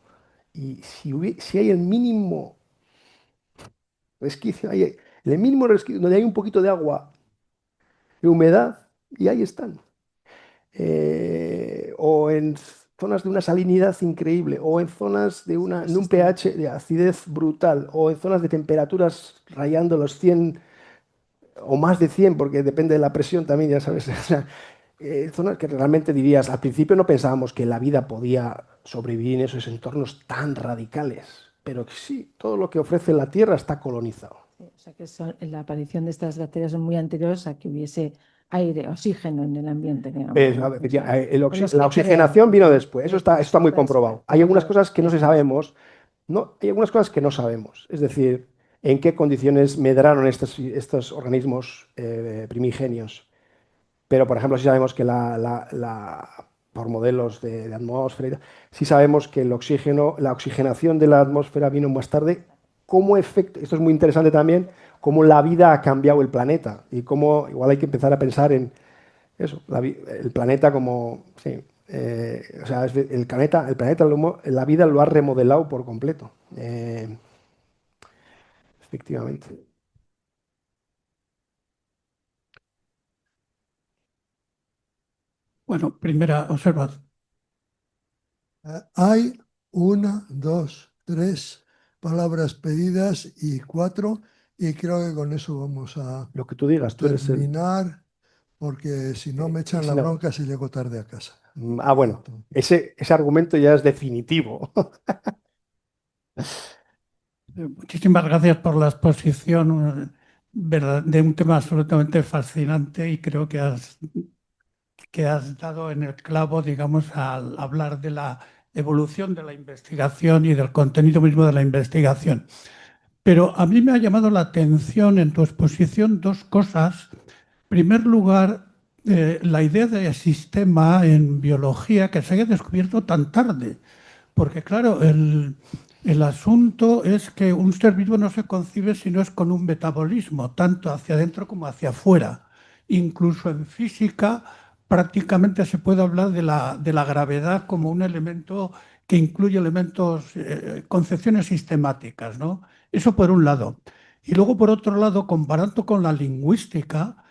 y si hay el mínimo resquicio, el mínimo resquicio, donde hay un poquito de agua, de humedad, y ahí están. O en zonas de una salinidad increíble, o en zonas de en un pH de acidez brutal, o en zonas de temperaturas rayando los 100 o más de 100, porque depende de la presión también, ya sabes. O sea, zonas que realmente dirías, al principio no pensábamos que la vida podía sobrevivir en esos entornos tan radicales, pero que sí, todo lo que ofrece la Tierra está colonizado. sí, o sea que la aparición de estas bacterias son muy anteriores a que hubiese aire, oxígeno en el ambiente, digamos, A ¿no? ver, O sea, son los la que crean. oxigenación vino después, eso está muy Pues, comprobado. Hay algunas pero cosas que no se eso es. sabemos, no, hay algunas cosas que no sabemos, es decir, en qué condiciones medraron estos organismos primigenios. Pero, por ejemplo, sí sabemos que por modelos de atmósfera y tal, sí sabemos que el oxígeno, la oxigenación de la atmósfera vino más tarde como efecto, esto es muy interesante también, cómo la vida ha cambiado el planeta y cómo igual hay que empezar a pensar en eso, el planeta como, sí, o sea, el planeta, la vida lo ha remodelado por completo, efectivamente. Bueno, primera observación. Hay 1, 2, 3 palabras pedidas y 4, y creo que con eso vamos a Lo que tú digas, tú eres el... terminar, porque si no me y echan si la no- bronca si llego tarde a casa. Bueno, ese argumento ya es definitivo. Muchísimas gracias por la exposición de un tema absolutamente fascinante y creo que has dado en el clavo, digamos, al hablar de la evolución de la investigación y del contenido mismo de la investigación. Pero a mí me ha llamado la atención en tu exposición dos cosas. En primer lugar, la idea de sistema en biología que se haya descubierto tan tarde. Porque claro, el asunto es que un ser vivo no se concibe si no es con un metabolismo, tanto hacia adentro como hacia afuera. Incluso en física prácticamente se puede hablar de la gravedad como un elemento que incluye elementos, concepciones sistemáticas, ¿no? Eso por un lado. Y luego por otro lado, comparando con la lingüística,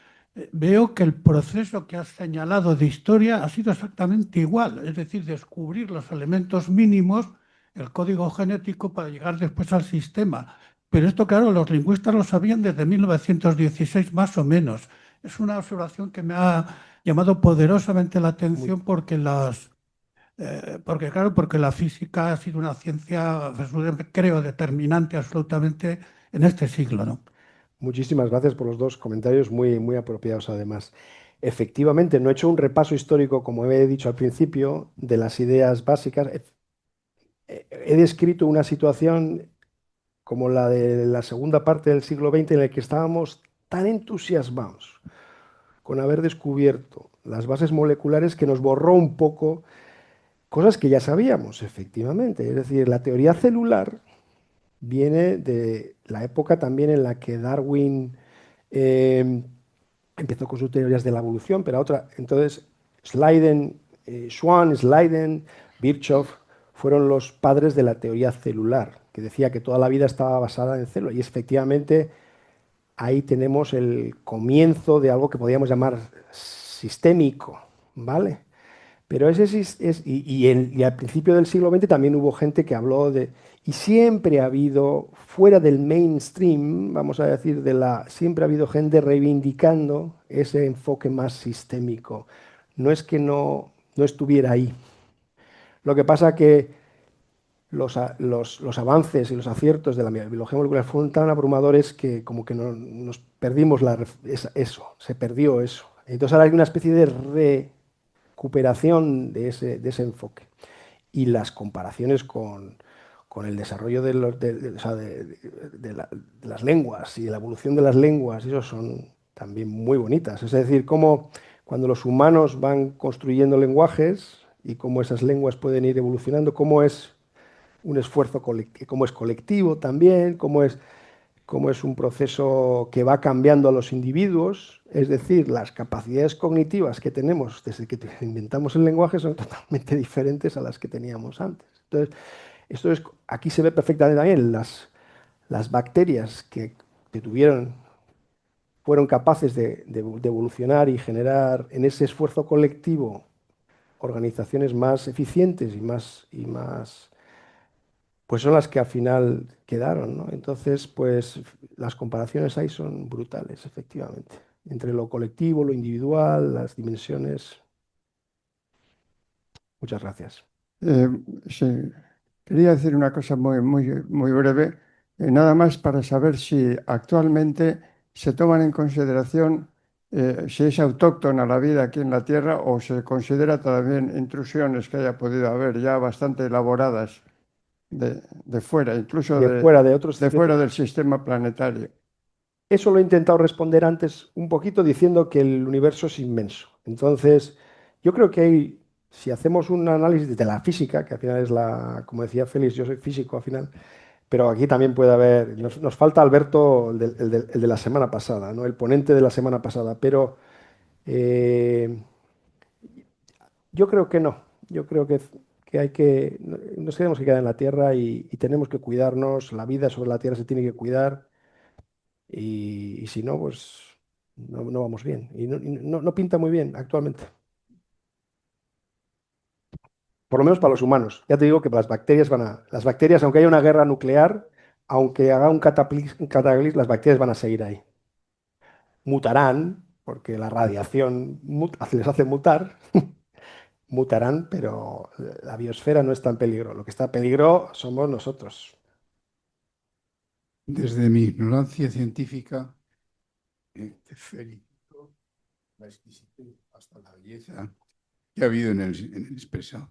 veo que el proceso que has señalado de historia ha sido exactamente igual, es decir, descubrir los elementos mínimos, el código genético, para llegar después al sistema. Pero esto, claro, los lingüistas lo sabían desde 1916 más o menos. Es una observación que me ha llamado poderosamente la atención porque porque la física ha sido una ciencia, creo, determinante absolutamente en este siglo, ¿no? Muchísimas gracias por los dos comentarios muy, muy apropiados además. Efectivamente, no he hecho un repaso histórico, como he dicho al principio, de las ideas básicas. He descrito una situación como la de la segunda parte del siglo XX en la que estábamos tan entusiasmados con haber descubierto las bases moleculares que nos borró un poco cosas que ya sabíamos, efectivamente. Es decir, la teoría celular viene de la época también en la que Darwin empezó con sus teorías de la evolución, pero otra. Entonces, Schwann, Schleiden, Virchow fueron los padres de la teoría celular, que decía que toda la vida estaba basada en células. Y efectivamente, ahí tenemos el comienzo de algo que podríamos llamar sistémico, ¿vale? Pero y al principio del siglo XX también hubo gente que habló de... Y siempre ha habido, fuera del mainstream, vamos a decir, siempre ha habido gente reivindicando ese enfoque más sistémico. No es que no estuviera ahí. Lo que pasa que los avances y los aciertos de la biología molecular fueron tan abrumadores que como que nos perdimos eso, se perdió eso. Entonces ahora hay una especie de recuperación de ese enfoque. Y las comparaciones con el desarrollo de las lenguas y de la evolución de las lenguas, eso son también muy bonitas. Es decir, cómo cuando los humanos van construyendo lenguajes y cómo esas lenguas pueden ir evolucionando, cómo es un esfuerzo cómo es colectivo también, cómo es un proceso que va cambiando a los individuos, es decir, las capacidades cognitivas que tenemos desde que inventamos el lenguaje son totalmente diferentes a las que teníamos antes. Entonces, aquí se ve perfectamente también las bacterias que fueron capaces de evolucionar y generar en ese esfuerzo colectivo organizaciones más eficientes y más pues son las que al final quedaron, ¿no? Entonces, pues las comparaciones ahí son brutales, efectivamente, entre lo colectivo, lo individual, las dimensiones. Muchas gracias. Sí, quería decir una cosa muy, muy, muy breve, nada más para saber si actualmente se toman en consideración si es autóctona la vida aquí en la Tierra o se considera también intrusiones que haya podido haber ya bastante elaboradas de fuera, incluso De fuera de otros. de fuera del sistema planetario. Eso lo he intentado responder antes un poquito diciendo que el universo es inmenso. Entonces, yo creo que hay si hacemos un análisis de la física, que al final es la, como decía Félix, yo soy físico al final, pero aquí también puede haber, nos falta Alberto, el de la semana pasada, ¿no? El ponente de la semana pasada, pero eh, yo creo que no, yo creo que hay que, nos tenemos que quedar en la Tierra y tenemos que cuidarnos, la vida sobre la Tierra se tiene que cuidar y si no, pues no vamos bien y no pinta muy bien actualmente. Por lo menos para los humanos. Ya te digo que las bacterias las bacterias, aunque haya una guerra nuclear, aunque haga un cataclismo, las bacterias van a seguir ahí. Mutarán, porque la radiación les hace mutar, mutarán, pero la biosfera no está en peligro. Lo que está en peligro somos nosotros. Desde mi ignorancia científica, te felicito la exquisitez hasta la belleza que ha habido en el expresado.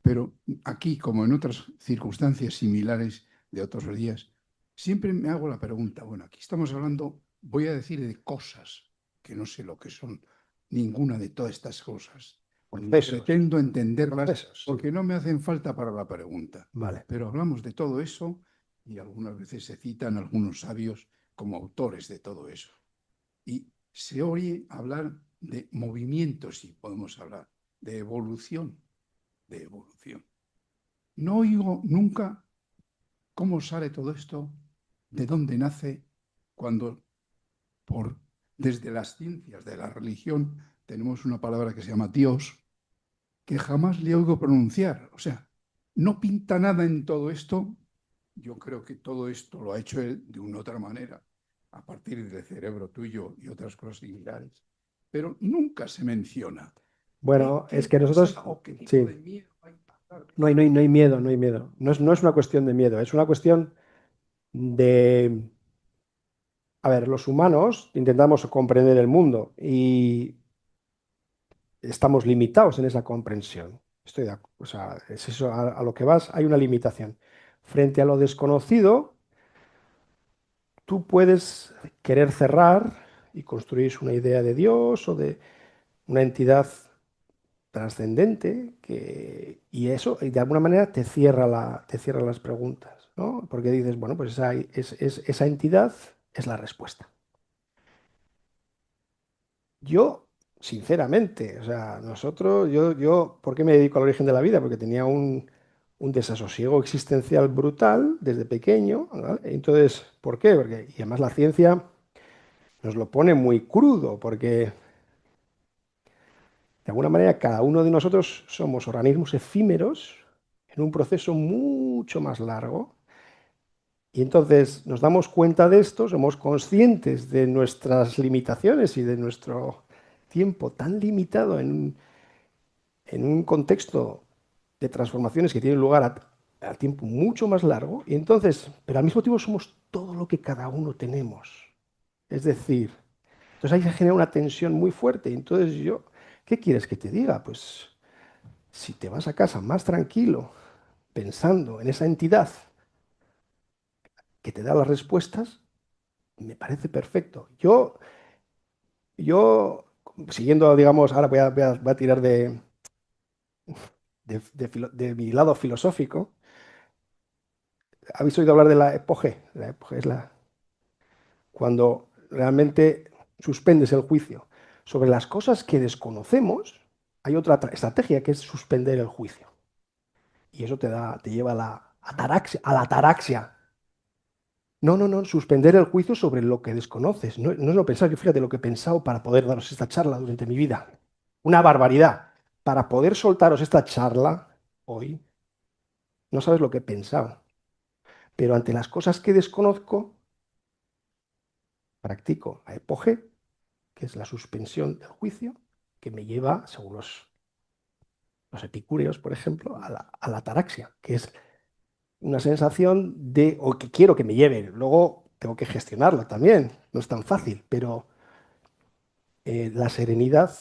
Pero aquí, como en otras circunstancias similares de otros días, siempre me hago la pregunta, bueno, aquí estamos hablando, voy a decir de cosas, que no sé lo que son ninguna de todas estas cosas. Procesos. Pretendo entenderlas Procesos, sí. porque no me hacen falta para la pregunta. Vale. Pero hablamos de todo eso y algunas veces se citan algunos sabios como autores de todo eso. Y se oye hablar de movimientos, si podemos hablar, de evolución. No oigo nunca cómo sale todo esto, de dónde nace, cuando desde las ciencias de la religión tenemos una palabra que se llama Dios, que jamás le oigo pronunciar. O sea, no pinta nada en todo esto. Yo creo que todo esto lo ha hecho él de una otra manera, a partir del cerebro tuyo y otras cosas similares. Pero nunca se menciona. Bueno, ¿Qué es que nosotros... cosa o qué tipo Sí. de miedo hay para hablar? No hay miedo, no hay miedo. No es una cuestión de miedo, es una cuestión de... A ver, los humanos intentamos comprender el mundo y estamos limitados en esa comprensión. O sea, es eso a lo que vas, hay una limitación. Frente a lo desconocido, tú puedes querer cerrar y construir una idea de Dios o de una entidad trascendente y eso de alguna manera te cierra las preguntas, ¿no? Porque dices, bueno, pues esa entidad es la respuesta. Yo, sinceramente, o sea, ¿por qué me dedico al origen de la vida? Porque tenía un desasosiego existencial brutal desde pequeño, ¿vale? Entonces, ¿por qué? Y además la ciencia nos lo pone muy crudo, porque de alguna manera cada uno de nosotros somos organismos efímeros en un proceso mucho más largo. Y entonces nos damos cuenta de esto, somos conscientes de nuestras limitaciones y de nuestro tiempo tan limitado en un contexto de transformaciones que tienen lugar a tiempo mucho más largo. Y entonces, pero al mismo tiempo somos todo lo que cada uno tenemos. Es decir, entonces ahí se genera una tensión muy fuerte. Entonces ¿qué quieres que te diga? Pues si te vas a casa más tranquilo, pensando en esa entidad que te da las respuestas, me parece perfecto. Yo siguiendo, digamos, ahora voy a tirar de mi lado filosófico. ¿Habéis oído hablar de la epoge? La epoge es cuando realmente suspendes el juicio. Sobre las cosas que desconocemos, hay otra estrategia que es suspender el juicio. Y eso te lleva a la ataraxia. No, suspender el juicio sobre lo que desconoces. No es lo pensar. Yo fíjate lo que he pensado para poder daros esta charla durante mi vida. Una barbaridad. Para poder soltaros esta charla hoy, no sabes lo que he pensado. Pero ante las cosas que desconozco, practico la epoge, que es la suspensión del juicio, que me lleva, según los epicúreos, por ejemplo, a la ataraxia, que es una sensación o que quiero que me lleve. Luego tengo que gestionarlo también, no es tan fácil, pero la serenidad,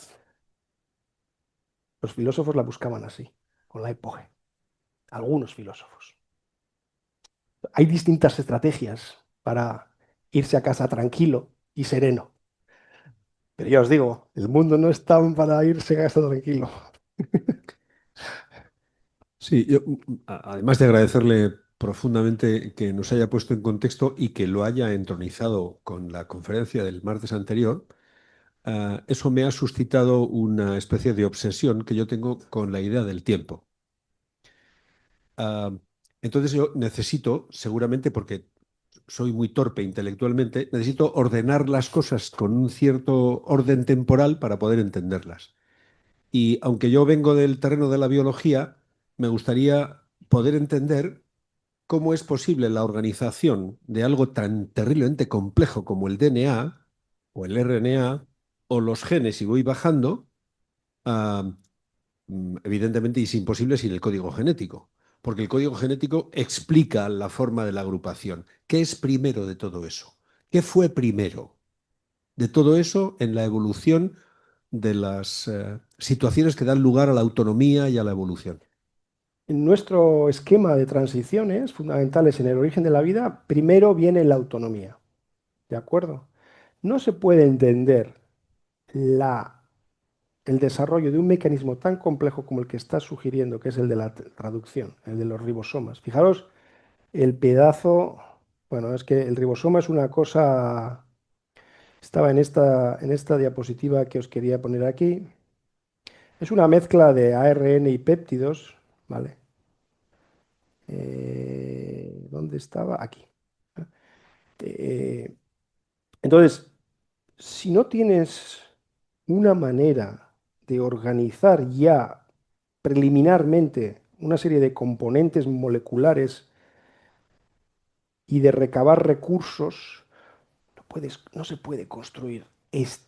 los filósofos la buscaban así, con la epoge. Algunos filósofos. Hay distintas estrategias para irse a casa tranquilo y sereno. Pero ya os digo, el mundo no está para irse a casa tranquilo. Sí, yo, además de agradecerle profundamente que nos haya puesto en contexto y que lo haya entronizado con la conferencia del martes anterior, eso me ha suscitado una especie de obsesión que yo tengo con la idea del tiempo. Ah, entonces yo necesito, seguramente porque soy muy torpe intelectualmente, necesito ordenar las cosas con un cierto orden temporal para poder entenderlas. Y aunque yo vengo del terreno de la biología, me gustaría poder entender cómo es posible la organización de algo tan terriblemente complejo como el DNA o el RNA o los genes y voy bajando. ah, Evidentemente es imposible sin el código genético, porque el código genético explica la forma de la agrupación. ¿Qué es primero de todo eso? ¿Qué fue primero de todo eso en la evolución de las situaciones que dan lugar a la autonomía y a la evolución? En nuestro esquema de transiciones fundamentales en el origen de la vida, primero viene la autonomía. ¿De acuerdo? No se puede entender el desarrollo de un mecanismo tan complejo como el que está sugiriendo, que es el de la traducción, el de los ribosomas. Fijaros el pedazo, bueno, es que el ribosoma es una cosa, estaba en esta diapositiva que os quería poner aquí, es una mezcla de ARN y péptidos, ¿vale? ¿Dónde estaba? Aquí. Eh, entonces, si no tienes una manera de organizar ya preliminarmente una serie de componentes moleculares y de recabar recursos, no se puede construir esto.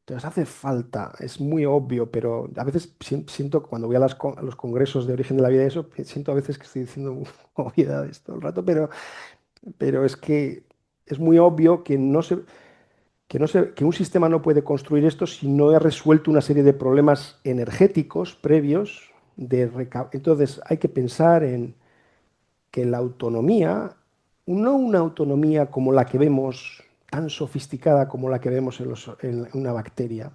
Entonces hace falta, es muy obvio, pero a veces siento cuando voy a, a los congresos de origen de la vida y eso, siento a veces que estoy diciendo obviedades todo el rato, pero es que es muy obvio que que un sistema no puede construir esto si no ha resuelto una serie de problemas energéticos previos. Entonces hay que pensar en que la autonomía, no una autonomía como la que vemos, tan sofisticada como la que vemos en una bacteria,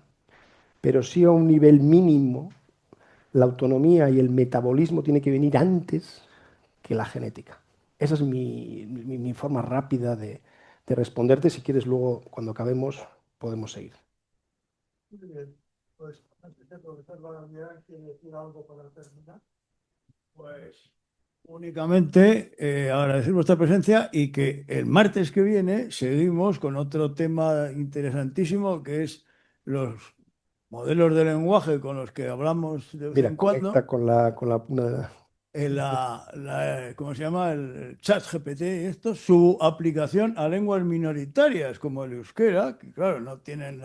pero sí a un nivel mínimo, la autonomía y el metabolismo tiene que venir antes que la genética. Esa es mi forma rápida de responderte. Si quieres, luego, cuando acabemos, podemos seguir. Muy bien. Pues antes de profesor Balaguer, ¿quiere decir algo para terminar? Pues únicamente agradecer vuestra presencia y que el martes que viene seguimos con otro tema interesantísimo que es los modelos de lenguaje con los que hablamos de vez Mira, en conecta cuando. con ¿Cómo se llama? El chat GPT y esto, su aplicación a lenguas minoritarias como el euskera, que claro, no tienen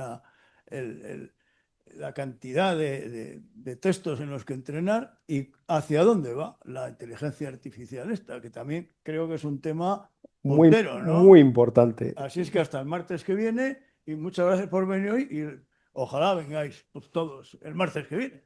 el- el- la cantidad de textos en los que entrenar y hacia dónde va la inteligencia artificial esta, que también creo que es un tema muy, puntero, muy ¿no? importante. Así es que hasta el martes que viene y muchas gracias por venir hoy y ojalá vengáis pues, todos el martes que viene.